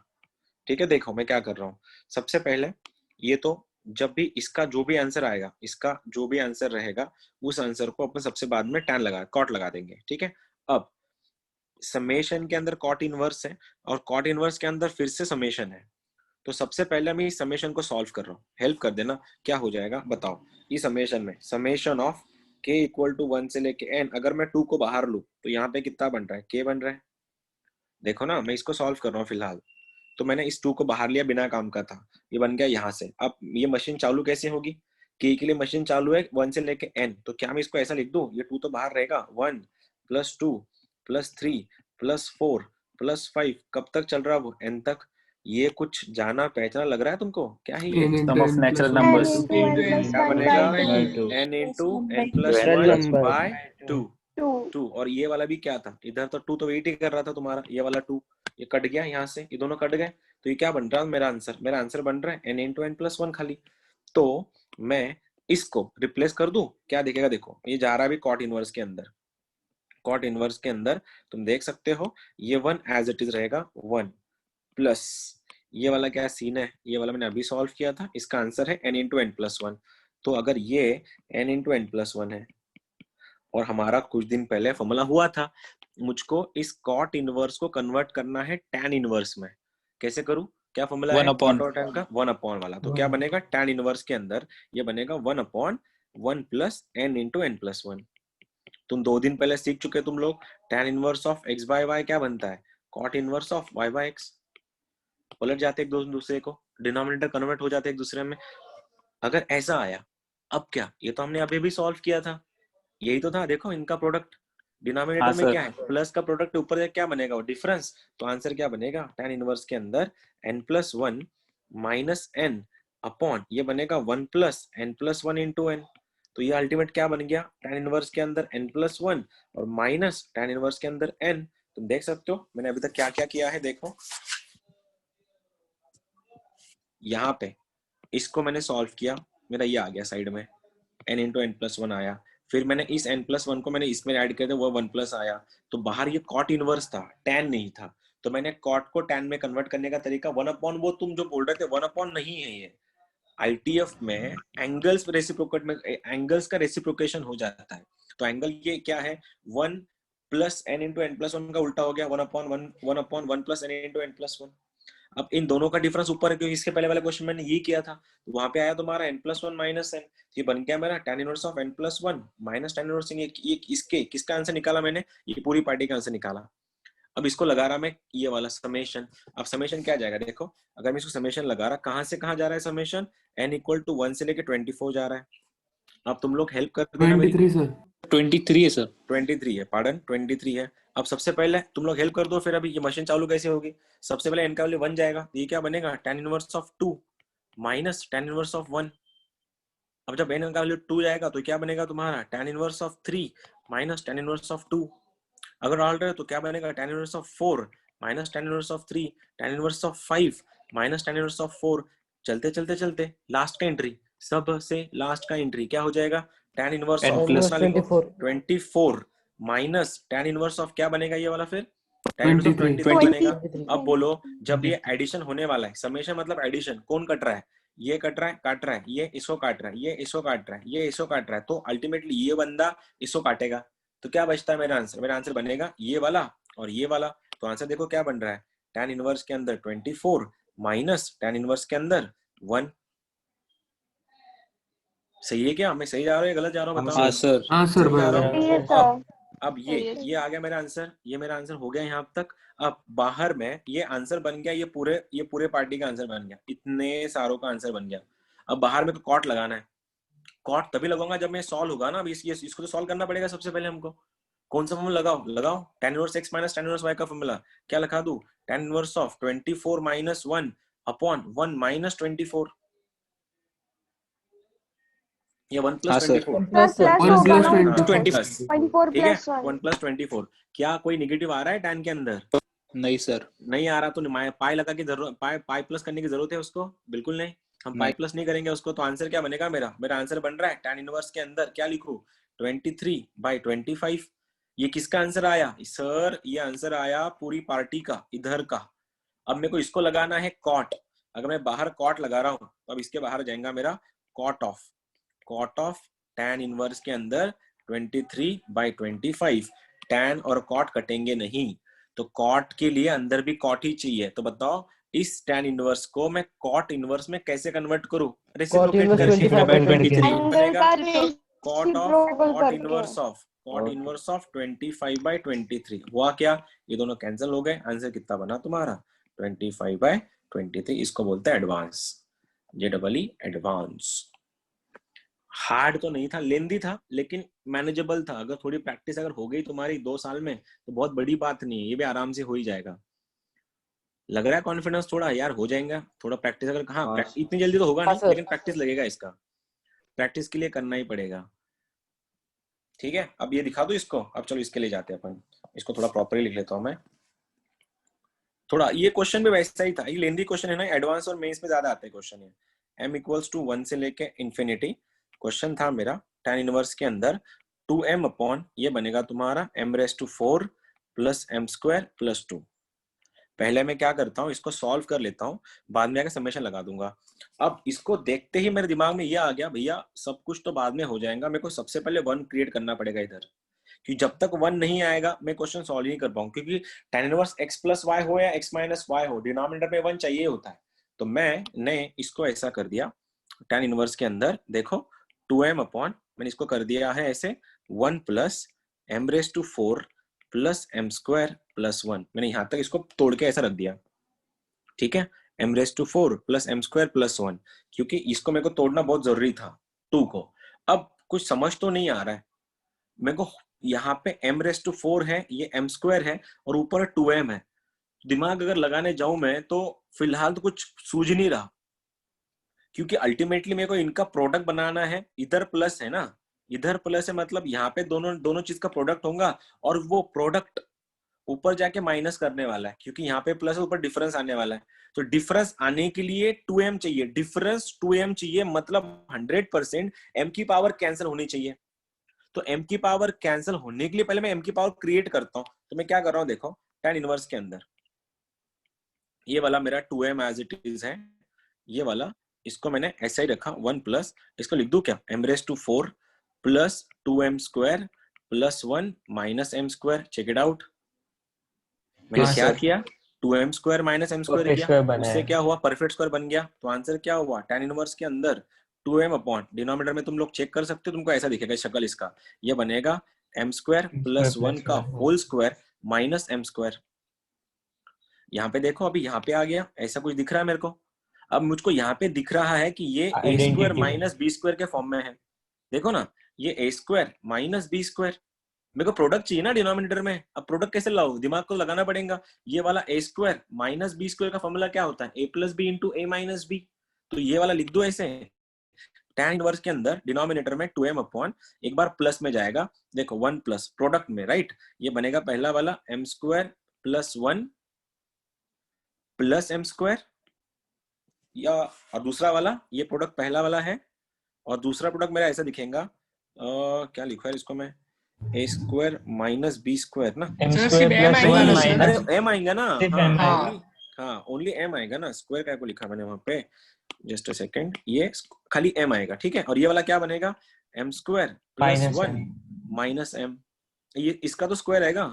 Speaker 1: ठीक है। देखो मैं क्या कर रहा हूँ, सबसे पहले ये तो जब भी इसका जो भी आंसर आएगा, इसका जो भी आंसर रहेगा उस आंसर को अपन सबसे बाद में टैन लगा कॉट लगा देंगे, ठीक है। अब समेशन के अंदर कॉट इनवर्स है और कॉट इनवर्स के अंदर फिर से समेशन है, तो सबसे पहले मैं इस समेशन को सॉल्व कर रहा हूँ, हेल्प कर देना, क्या हो जाएगा बताओ। इस समेशन में summation of k equal to 1 से लेके n, अगर मैं 2 को बाहर लूं तो यहाँ पे कितना बन रहा है, k बन रहा है। देखो ना मैं इसको सॉल्व कर रहा हूँ फिलहाल, तो मैंने इस 2 को बाहर लिया बिना काम का था, ये बन गया यहाँ से। अब ये मशीन चालू कैसे होगी, k के लिए मशीन चालू है 1 से लेके n, तो क्या मैं इसको ऐसा लिख दूं, ये 2 तो बाहर रहेगा, 1 + 2 + 3 + 4 + 5, कब तक चल रहा है वो, n तक। ये कुछ जाना पहचाना लग रहा है तुमको, क्या है ये,
Speaker 6: sum of natural
Speaker 4: n
Speaker 6: numbers.
Speaker 4: into n plus
Speaker 1: क्या
Speaker 4: 1
Speaker 1: बनेगा,
Speaker 4: by 2
Speaker 1: n into n plus
Speaker 3: Natural
Speaker 1: 1
Speaker 3: number।
Speaker 1: by 2,
Speaker 4: 2
Speaker 1: 2। और ये वाला भी क्या था, इधर तो 2 तो वेट ही कर रहा था तुम्हारा, ये वाला 2 ये कट गया यहाँ से, ये दोनों कट गए, तो ये क्या बन रहा है मेरा आंसर, मेरा आंसर बन रहा है n into n plus 1 खाली। तो मैं इसको रिप्लेस कर दूं, क्या दिखेगा, देखो ये जा रहा है अभी कॉट इनवर्स के अंदर, कॉट इनवर्स के अंदर तुम देख सकते हो ये 1 एज इट इज रहेगा, 1 प्लस ये वाला क्या सीन है, ये वाला मैंने अभी सॉल्व किया था, इसका आंसर है n into n plus 1। तो अगर ये n into n plus 1 है और हमारा कुछ दिन पहले फॉर्मूला हुआ था, मुझको इस कॉट इनवर्स को कन्वर्ट करना है टैन इनवर्स में, कैसे करूं, क्या फॉर्मूला है
Speaker 6: 1/,
Speaker 1: कॉट और टैन का, 1/, वाला। तो क्या बनेगा टैन इनवर्स के अंदर, ये बनेगा 1/1 plus n into n plus 1। तुम 2 दिन पहले सीख चुके तुम लोग, tan inverse of x by y क्या बनता है, cot inverse of y by x। उलट जाते एक दूसरे को, डिनोमिनेटर कन्वर्ट हो जाते एक दूसरे में। अगर ऐसा आया, अब क्या, ये तो हमने अभी भी सॉल्व किया था, यही तो था, देखो इनका प्रोडक्ट डिनोमिनेटर
Speaker 6: हाँ
Speaker 1: में
Speaker 6: सर।
Speaker 1: क्या है, प्लस का प्रोडक्ट ऊपर से क्या बनेगा, वो डिफरेंस। तो आंसर क्या बनेगा, tan इनवर्स के अंदर n plus 1 minus n upon ये बनेगा 1 plus n plus 1 into n। तो ये अल्टीमेट क्या बन गया, tan इनवर्स के अंदर n plus 1 और माइनस tan इनवर्स के अंदर n। तुम देख सकते हो मैंने अभी तक क्या क्या किया है, देखो यहाँ पे इसको मैंने सॉल्व किया, मेरा ये आ गया साइड में, n into n plus 1 आया, फिर मैंने इस n plus 1 को मैंने इसमें ऐड कर दिया, वो 1 प्लस आया। तो बाहर ये कॉट इनवर्स था, tan नहीं था, तो मैंने कॉट को tan में कन्वर्ट करने का तरीका 1/, वो तुम जो बोल रहे थे 1/ नहीं है, ये ITF में एंगल्स रेसिप्रोकेट में एंगल्स का रेसिप्रोकेशन हो जाता है। तो एंगल ये क्या है, 1 plus n into n plus 1 का उल्टा हो गया 1/1 plus n into n plus 1। अब इन दोनों का डिफरेंस ऊपर है क्योंकि इसके पहले वाले क्वेश्चन मैंने ये किया था, तो वहां पे आया तुम्हारा n plus 1 minus n, ये बन गया मेरा tan inverse of n plus 1 minus tan inverse, ये इसके किसका आंसर निकाला मैंने, ये पूरी पार्टी का आंसर निकाला। अब इसको लगा रहा मैं ये वाला समेशन, अब समेशन क्या जाएगा, देखो अगर मैं इसको समेशन लगा रहा, कहां से कहां जा रहा है समेशन, n इक्वल टू 1 से लेके 24 जा रहा है। अब तुम लोग हेल्प कर देना मेरी,
Speaker 6: 23 है सर।
Speaker 1: 23 है, पार्डन 23 है। अब सबसे पहले तुम लोग हेल्प कर दो, फिर अभी ये मशीन चालू कैसे होगी। सबसे पहले n का वैल्यू 1 जाएगा, ये क्या बनेगा tan inverse of 2 minus tan inverse of 1। अब जब n का वैल्यू 2 जाएगा तो क्या बनेगा तुम्हारा tan inverse of 3 minus tan inverse of 2। अगर डाल रहे हो तो क्या बनेगा tan inverse of 4 minus tan inverse of 3, tan inverse of 5 minus tan inverse of 4। चलते चलते चलते लास्ट का एंट्री, सबसे लास्ट का एंट्री क्या हो जाएगा tan inverse
Speaker 6: n
Speaker 1: of
Speaker 6: plus
Speaker 1: 24 minus tan inverse of क्या बनेगा ये वाला, फिर tan इनवर्स ऑफ
Speaker 3: 23
Speaker 1: 23 बनेगा।
Speaker 7: 23
Speaker 1: अब बोलो जब ये एडिशन होने वाला है, समेशन मतलब एडिशन, कौन कट रहा है, ये कट रहा है, काट रहा है, ये इसको काट रहा है, ये इसको काट रहा है, ये इसको काट रहा है, तो अल्टीमेटली ये बंदा इसको काटेगा। तो क्या बचता है मेरा आंसर, मेरा आंसर बनेगा ये वाला और ये वाला। तो आंसर देखो क्या बन रहा है, tan इनवर्स के अंदर 24 माइनस tan इनवर्स के अंदर 1। सही है क्या, मैं सही जा रहा हूँ या गलत जा रहा हूँ बताओ।
Speaker 6: हाँ सर।
Speaker 3: हाँ सर
Speaker 1: सही जा रहा
Speaker 3: बराबर
Speaker 1: हूँ।
Speaker 3: है।
Speaker 4: ये सर
Speaker 1: अब ये आ गया मेरा आंसर, ये मेरा आंसर हो गया यहाँ तक। अब बाहर में ये आंसर बन गया, ये पूरे पार्टी का आंसर बन गया, इतने सारों का आंसर बन गया। अब बाहर में तो कॉट लगाना है, कॉट तभी लगाऊंगा जब मैं सॉल्व होगा ना। अब इसको तो सॉल्व करना पड़ेगा सबसे पहले हमको। कौन सा फॉर्मूला लगाओ tan inverse x minus tan inverse y का फॉर्मूला क्या लिखा दूं, tan inverse of 24 minus 1 upon 1 minus 24। ये 1
Speaker 6: हाँ
Speaker 1: प्लस
Speaker 6: सर।
Speaker 1: 24
Speaker 7: प्लस सर,
Speaker 3: 1
Speaker 4: होगा
Speaker 3: प्लस
Speaker 4: ना,
Speaker 3: 24
Speaker 1: प्लस,
Speaker 4: 24
Speaker 1: ठीक है,
Speaker 4: प्लस 1
Speaker 1: 1 प्लस 24। क्या कोई निगेटिव आ रहा है tan के अंदर,
Speaker 6: नहीं सर।
Speaker 1: नहीं आ रहा, तो पाई लगा के जरूरत, पाई प्लस करने की जरूरत है उसको, बिल्कुल नहीं, हम पाई
Speaker 6: नहीं।
Speaker 1: प्लस नहीं करेंगे उसको। तो आंसर क्या बनेगा मेरा, मेरा आंसर बन रहा है tan इनवर्स के अंदर क्या लिखूं 23/25। ये किसका आंसर आया सर, ये आंसर आया पूरी पार्टी का, इधर का। अब मेरे को इसको लगाना है कॉट, अगर मैं बाहर कॉट लगा रहा हूं तो अब इसके बाहर जाएगा मेरा कॉट ऑफ tan इनवर्स के अंदर 23/25। tan और कॉट कटेंगे नहीं, तो कॉट के लिए अंदर भी कॉट ही चाहिए। तो बताओ इस tan इनवर्स को मैं कॉट इनवर्स में कैसे कन्वर्ट करूं, रेसिप्रोकेट
Speaker 7: इनवर्स
Speaker 1: करके
Speaker 7: 25/23
Speaker 4: अंदर का
Speaker 1: कॉट
Speaker 4: रेसिप्रोकल
Speaker 1: ऑफ
Speaker 4: करके।
Speaker 1: कॉट इनवर्स ऑफ 25/23 हुआ क्या, ये दोनों कैंसिल हो गए। आंसर कितना बना तुम्हारा 25/23। इसको बोलते हैं एडवांस, JEE एडवांस। हार्ड तो नहीं था, लेंदी था, लेकिन मैनेजेबल था। अगर थोड़ी प्रैक्टिस अगर हो गई तुम्हारी 2 साल में तो बहुत बड़ी बात नहीं है, ये भी आराम से हो ही जाएगा। लग रहा है कॉन्फिडेंस थोड़ा यार हो जाएगा, थोड़ा प्रैक्टिस अगर, हाँ इतनी जल्दी तो होगा
Speaker 7: हाँ
Speaker 1: नहीं,
Speaker 7: सर।
Speaker 1: लेकिन प्रैक्टिस लगेगा इसका, प्रैक्टिस के लिए करना ही पड़ेगा। ठीक है, अब ये दिखा दो इसको। अब चलो इसके लिए जाते हैं अपन, इसको थोड़ा प्रॉपरली लिख लेता हूँ मैं। थोड़ा ये क्वेश्चन भी वैसा ही था, ये लेंदी क्वेश्चन है ना, एडवांस और मेंस में ज्यादा आते हैं क्वेश्चन। ये m इक्वल्स टू 1 से लेके इंफिनिटी क्वेश्चन था मेरा। tan इनवर्स के अंदर 2m अपॉन ये बनेगा तुम्हारा m⁴ प्लस m² प्लस 2। पहले मैं क्या करता हूँ, इसको सॉल्व कर लेता हूँ, बाद में आके समेशन लगा दूंगा। अब इसको देखते ही मेरे दिमाग में ये आ गया, भैया सब कुछ तो बाद में हो जाएगा, मेरे को सबसे पहले 1 क्रिएट करना पड़ेगा इधर, कि जब तक 1 नहीं आएगा मैं क्वेश्चन सॉल्व नहीं कर पाऊँ। क्योंकि tan inverse x plus y हो या x माइनस y हो, डिनोमिनेटर में 1 चाहिए होता है। तो मैंने इसको ऐसा कर दिया, tan इनवर्स के अंदर देखो 2m अपॉन, मैंने इसको कर दिया है ऐसे 1 plus m⁴ plus m² plus 1। मैंने यहां तक इसको तोड़ के ऐसा रख दिया, ठीक है, m⁴ प्लस m² प्लस 1, क्योंकि इसको मेरे को तोड़ना बहुत जरूरी था 2 को। अब कुछ समझ तो नहीं आ रहा है मेरे को, यहाँ पे m⁴ है, ये m² है और ऊपर 2m है। दिमाग अगर लगाने जाऊं मैं तो फिलहाल तो कुछ सूझ नहीं रहा, क्योंकि अल्टीमेटली मेरे को इनका प्रोडक्ट बनाना है। इधर प्लस है ना, इधर प्लस है, मतलब यहाँ पे दोनों चीज का प्रोडक्ट होगा, और वो प्रोडक्ट ऊपर जाके माइनस करने वाला है, क्योंकि यहाँ पे प्लस ऊपर डिफरेंस आने वाला है। तो डिफरेंस आने के लिए 2m चाहिए, डिफरेंस 2m चाहिए, मतलब 100% m की पावर कैंसिल होनी चाहिए। तो m की पावर कैंसिल होने के लिए पहले मैं m की पावर क्रिएट करता हूं। तो मैं क्या कर रहा हूं देखो, tan इनवर्स के अंदर ये वाला मेरा 2m एज इट इज है, ये वाला इसको मैंने ऐसा ही रखा 1 प्लस, इसको लिख दूं क्या m⁴ plus 2m² plus 1 minus m²। Check it out, मैंने
Speaker 3: हाँ,
Speaker 1: क्या
Speaker 3: सर।
Speaker 1: किया 2m² माइनस m²
Speaker 3: Perfect
Speaker 1: किया,
Speaker 3: square बना
Speaker 1: उससे
Speaker 3: है।
Speaker 1: क्या हुआ परफेक्ट स्क्वायर बन गया। तो आंसर क्या हुआ, tan इनवर्स के अंदर 2m अपॉन, डिनोमिनेटर में तुम लोग चेक कर सकते हो, तुमको ऐसा दिखेगा शक्ल इसका, ये बनेगा m² प्लस 1 का होल स्क्वायर माइनस m²। यहाँ पे देखो, अभी यहाँ पे आ गया, ऐसा कुछ दिख रहा है मेरे को। अब मुझको यहाँ पे दिख रहा है कि ये a² माइनस b² के फॉर्म में है। देखो ना, ये a² माइनस b², मेरे को प्रोडक्ट चाहिए ना डिनोमिनेटर में। अब प्रोडक्ट कैसे लाओ, दिमाग को लगाना पड़ेगा। ये वाला a square minus b square का फॉर्मूला क्या होता है, a plus b into a minus b. तो ये वाला लिख दो ऐसे, tan इनवर्स के अंदर डिनोमिनेटर में 2m अपॉन, एक बार प्लस में जाएगा, देखो 1 प्लस प्रोडक्ट में, राइट। ये बनेगा पहला वाला m square plus 1 plus m square, या और दूसरा वाला, ये प्रोडक्ट पहला वाला है, और दूसरा प्रोडक्ट मेरा ऐसा दिखेगा, क्या लिखा है इसको मैं, a square minus b square ना,
Speaker 3: m
Speaker 5: सर,
Speaker 3: स्क्वायर
Speaker 5: सिर्फ m
Speaker 3: प्लस
Speaker 5: आएगा
Speaker 3: 1
Speaker 5: ना,
Speaker 3: माइनस
Speaker 1: अरे m आएगा ना,
Speaker 3: सिर्फ
Speaker 1: हाँ
Speaker 3: m
Speaker 5: हाँ।
Speaker 3: आएगा।
Speaker 1: हाँ ओनली m आएगा ना, स्क्वायर का को लिखा मैंने वहां पे, जस्ट अ सेकंड, ये खाली m आएगा, ठीक है। और ये वाला क्या बनेगा, m square plus
Speaker 3: minus
Speaker 1: 1 minus m, ये इसका तो स्क्वायर आएगा,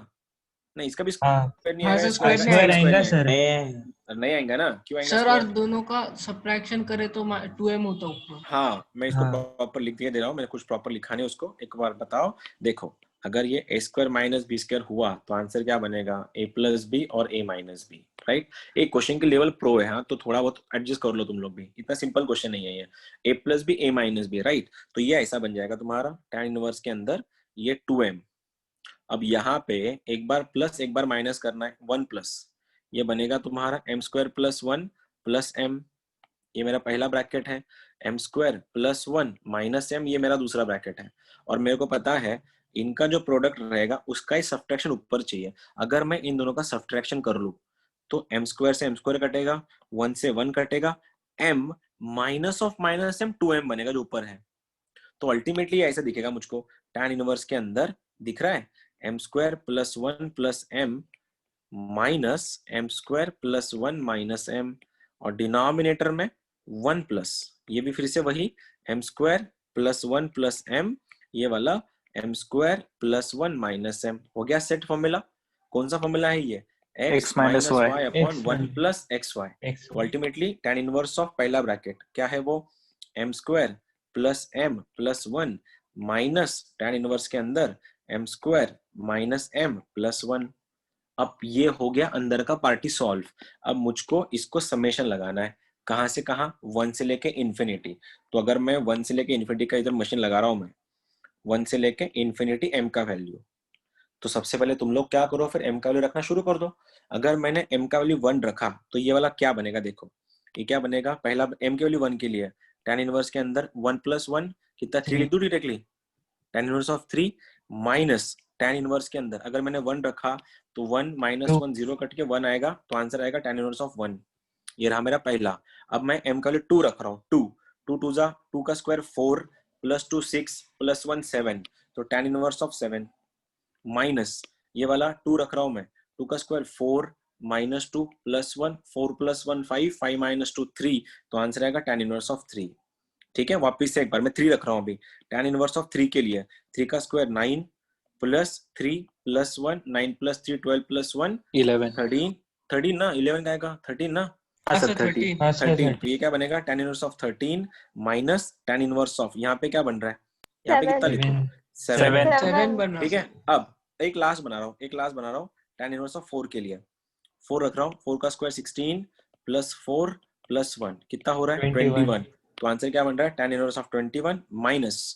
Speaker 1: नहीं इसका भी
Speaker 3: हाँ
Speaker 1: स्क्वायर नहीं
Speaker 5: हाँ
Speaker 1: आएगा,
Speaker 5: सर,
Speaker 1: इसका आएगा,
Speaker 5: स्क्वायर
Speaker 1: इसका
Speaker 3: स्क्वायर
Speaker 1: स्क्वायर
Speaker 3: आएगा
Speaker 1: नहीं आएगा।
Speaker 3: सर।
Speaker 1: नहीं आएगा ना, क्यों आएगा
Speaker 5: सर, और
Speaker 1: स्क्वायर?
Speaker 5: दोनों का सब्ट्रैक्शन करे तो 2m होता ऊपर।
Speaker 1: हाँ मैं इसको
Speaker 3: हाँ।
Speaker 1: प्रॉपर लिख दिए दे रहा हूँ, मैंने कुछ प्रॉपर लिखा नहीं उसको, एक बार बताओ। देखो अगर ये a square minus b square हुआ तो आंसर क्या बनेगा, a प्लस बी और a माइनस बी, राइट। एक क्वेश्चन के लेवल प्रो है, हाँ, तो थोड़ा बहुत एडजस्ट कर लो तुम लोग भी, इतना सिंपल क्वेश्चन नहीं है ये। a plus b a minus b, right. तो ये ऐसा बन जाएगा तुम्हारा tan इनवर्स के अंदर ये 2m। अब यहाँ पे एक बार प्लस एक बार माइनस करना है, 1 प्लस, ये बनेगा तुम्हारा m square plus 1 plus m, ये मेरा पहला ब्रैकेट है, m square plus 1 minus m, ये मेरा दूसरा ब्रैकेट है। और मेरे को पता है इनका जो प्रोडक्ट रहेगा उसका ही सब्ट्रैक्शन ऊपर चाहिए। अगर मैं इन दोनों का सब्ट्रैक्शन कर लूं तो m स्क्वायर से m स्क्वायर कटेगा, 1 से 1 कटेगा, m minus of minus m 2m बनेगा जो ऊपर है। तो अल्टीमेटली ऐसा दिखेगा मुझको, tan इनवर्स के अंदर दिख रहा है m square plus 1 plus m minus m square plus 1 minus m, और डिनोमिनेटर में 1 प्लस, ये भी फिर से वही m square plus 1 plus m, ये वाला m square plus 1 minus m। हो गया सेट फॉर्मूला। कौन सा फॉर्मूला है ये, x minus y upon 1 plus xy। तो अल्टीमेटली tan इनवर्स ऑफ पहला ब्रैकेट क्या है, वो m square plus m plus 1 minus tan inverse के अंदर m square minus m plus 1। अब ये हो गया अंदर का पार्टी सॉल्व। अब मुझको इसको समेशन लगाना है, कहां से कहां, 1 से लेके इन्फिनिटी। तो अगर मैं 1 से लेके इन्फिनिटी का इधर मशीन लगा रहा हूं मैं, 1 से लेके इन्फिनिटी m का वैल्यू, तो सबसे पहले तुम लोग क्या करो, फिर m का वैल्यू रखना शुरू कर दो। अगर मैंने m का वैल्यू 1 रखा तो ये वाला क्या बनेगा, देखो ये क्या बनेगा, पहला m की वैल्यू 1 के लिए tan इनवर्स के अंदर 1 प्लस 1 कितना, 3 लिख दूं directly, tan inverse of 3 minus tan inverse के अंदर अगर मैंने 1 रखा तो 1 माइनस 1 0 कट के 1 आएगा, तो आंसर आएगा tan इनवर्स ऑफ 1। ये रहा मेरा पहला। अब मैं m का वैल्यू 2 रख रहा हूँ, 2 2 जा 2 का स्क्वायर 4 प्लस 2 6 प्लस 1 7, तो tan इनवर्स ऑफ 7 माइनस ये वाला 2 रख रहा हूँ मैं, 2 का square 4 minus 2 plus 1 4 plus 1 5 5 minus 2 3, तो आंसर आएगा tan इनवर्स ऑफ 3। ठीक है, वापस से एक बार मैं 3 रख रहा हूँ अभी, tan इनवर्स ऑफ 3 के लिए 3 का square 9 plus 3 plus 1 9 plus 3 12 plus 1
Speaker 6: 11
Speaker 1: 13 13 ना, 11 का आएगा 13 ना,
Speaker 5: हाँ
Speaker 6: सर,
Speaker 5: सर, 13।
Speaker 1: 13। तो ये क्या बनेगा, tan inverse of 13 minus tan inverse of, यहाँ पे क्या बन रहा है, यहाँ पे कितना लिखो, 7।
Speaker 5: 7 बन रहा
Speaker 1: ठीक है,
Speaker 5: सर।
Speaker 1: अब एक लास्ट बना रहा हूँ tan इनवर्स ऑफ 4 के लिए, 4 रख रहा हूँ, 4 का स्क्वायर 16 प्लस 4 प्लस 1 कितना हो रहा है, 21। तो आंसर क्या बन रहा है, tan इनवर्स ऑफ 21 माइनस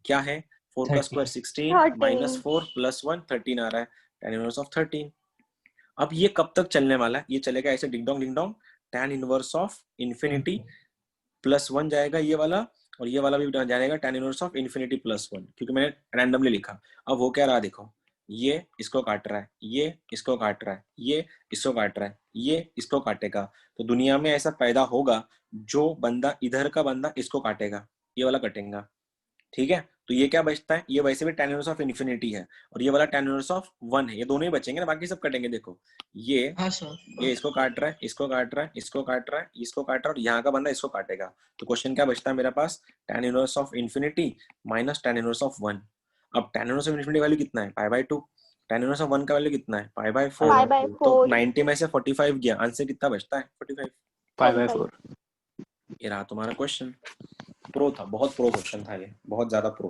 Speaker 1: क्या है, 4 का स्क्वायर 16 माइनस 4 प्लस 1 13 आ रहा है, tan इनवर्स ऑफ 13। अब ये कब तक चलने वाला है, ये चलेगा ऐसे ding dong, tan inverse of infinity plus 1 जाएगा ये वाला, और ये वाला भी जाएगा tan inverse of infinity plus 1, क्योंकि मैंने रैंडमली लिखा। अब हो क्या रहा देखो, ये इसको काट रहा है, ये इसको काट रहा है, ये इसको काट रहा है, ये इसको काटेगा, तो दुनिया में ऐसा पैदा होगा जो बंदा इधर का बंदा इसको काटेगा, ये वाला कटेगा। ठीक है, तो ये क्या बचता है, ये वैसे भी tan इनवर्स ऑफ इन्फिनिटी है, और ये वाला tan इनवर्स ऑफ 1 है, ये दोनों ही बचेंगे ना, बाकी सब कटेंगे। देखो ये
Speaker 5: हाँ सर।
Speaker 1: ये इसको काट रहा है, इसको काट रहा है, इसको काट रहा है, इसको काट रहा है, और यहाँ का बंदा इसको काटेगा। तो क्वेश्चन क्या बचता है मेरे पास, tan inverse of infinity minus tan inverse of 1। अब tan inverse of infinity value कितना है, π/2, tan इनवर्स ऑफ 1 का वैल्यू कितना है, π/4। तो 90 में से 45 गया, आंसर कितना बचता है, 45।
Speaker 6: 5/4।
Speaker 1: ये रहा तुम्हारा क्वेश्चन। प्रो था, बहुत प्रो क्वेश्चन था ये, बहुत ज्यादा प्रो।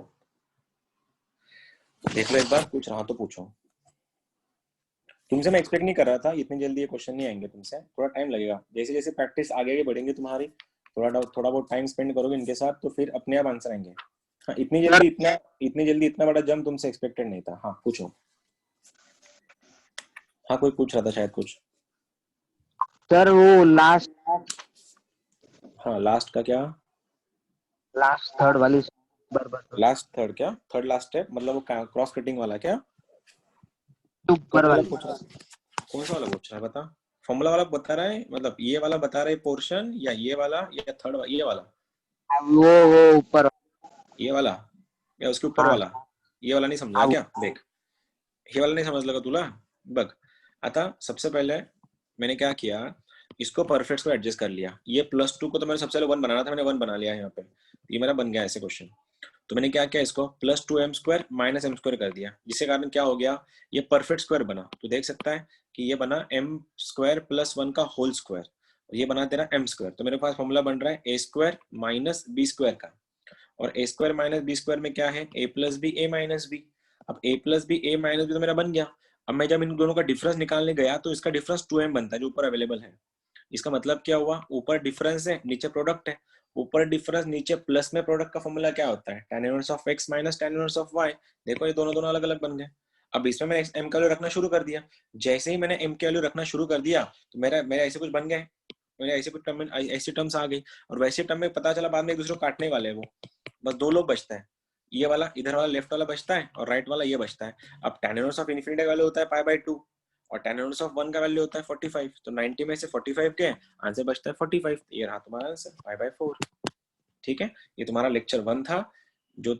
Speaker 1: देख लो एक बार, कुछ रहा तो पूछो। तुमसे मैं एक्सपेक्ट नहीं कर रहा था इतनी जल्दी ये क्वेश्चन नहीं आएंगे तुमसे, थोड़ा टाइम लगेगा। जैसे जैसे प्रैक्टिस आगे बढ़ेंगे तुम्हारी, थोड़ा बहुत टाइम स्पेंड करोगे इनके साथ, तो फिर अपने आप आंसर आएंगे। हाँ, इतनी जल्दी इतना बड़ा जंप तुमसे एक्सपेक्टेड नहीं था। हाँ पूछो। हाँ कोई पूछ रहा था शायद कुछ।
Speaker 3: सर वो लास्ट
Speaker 1: हाँ लास्ट का क्या?
Speaker 3: थर्ड वाली बराबर
Speaker 1: लास्ट थर्ड क्या? थर्ड लास्ट स्टेप मतलब वो क्रॉस कटिंग वाला क्या?
Speaker 3: ऊपर
Speaker 1: वाला
Speaker 3: वाली।
Speaker 1: पूछ रहा है? कौन सा वाला पूछ रहा है बता? फॉर्मूला वाला बता रहा है मतलब ये वाला बता रहा है पोर्शन, या ये वाला, या थर्ड ये वाला?
Speaker 3: वो ऊपर।
Speaker 1: ये वाला या उसके ऊपर
Speaker 3: हाँ।
Speaker 1: वाला? ये वाला नहीं समझा क्या? देख, हे वाला नहीं समझ लगा तुला? बघ आता सबसे पहले मैंने क्या किया, इसको परफेक्ट को एडजस्ट कर लिया। ये +2 को तो मैंने सबसे पहले 1 बनाना था, मैंने 1 बना लिया यहाँ पे, ये मेरा बन गया ऐसे क्वेश्चन। तो मैंने क्या किया, इसको +2m² -m² कर दिया, जिसके कारण क्या हो गया, ये परफेक्ट स्क्वायर बना। तो देख सकता है कि ये बना m² + 1 का होल स्क्वायर, ये बना तेरा m²। तो मेरे पास फॉर्मूला बन रहा है a² - b² का, और a² - b² में क्या है, a + b a - b। अब a + b a - b तो मेरा बन गया। अब मैं जब इन दोनों का डिफरेंस निकालने गया तो इसका डिफरेंस 2m बनता है जो ऊपर अवेलेबल है। इसका मतलब क्या हुआ, ऊपर डिफरेंस है नीचे प्रोडक्ट है, ऊपर डिफरेंस नीचे प्लस में प्रोडक्ट का फॉर्मूला क्या होता है, tan inverse of x - tan inverse of y। देखो ये दोनों अलग अलग बन गए। अब इसमें मैंने m का वैल्यू रखना शुरू कर दिया। जैसे ही मैंने m की वैल्यू रखना शुरू कर दिया तो मेरा ऐसे कुछ बन गए, मेरे ऐसे कुछ टर्म, ऐसी टर्म्स आ गई। और वैसे टर्म में पता चला बाद में एक दूसरे को काटने वाले हैं वो, बस 2 लोग बचता है, ये वाला इधर वाला लेफ्ट वाला बचता है और राइट वाला ये बचता है। अब tan इनवर्स ऑफ इन्फिनिटी का वैल्यू होता है π/2 और tan इनवर्स ऑफ 1 का वैल्यू होता है 45। तो 90 में से 45 के आंसर बचता है 45। ये रहा तुम्हारा आंसर π/4। ठीक है, ये तुम्हारा लेक्चर 1 था, जो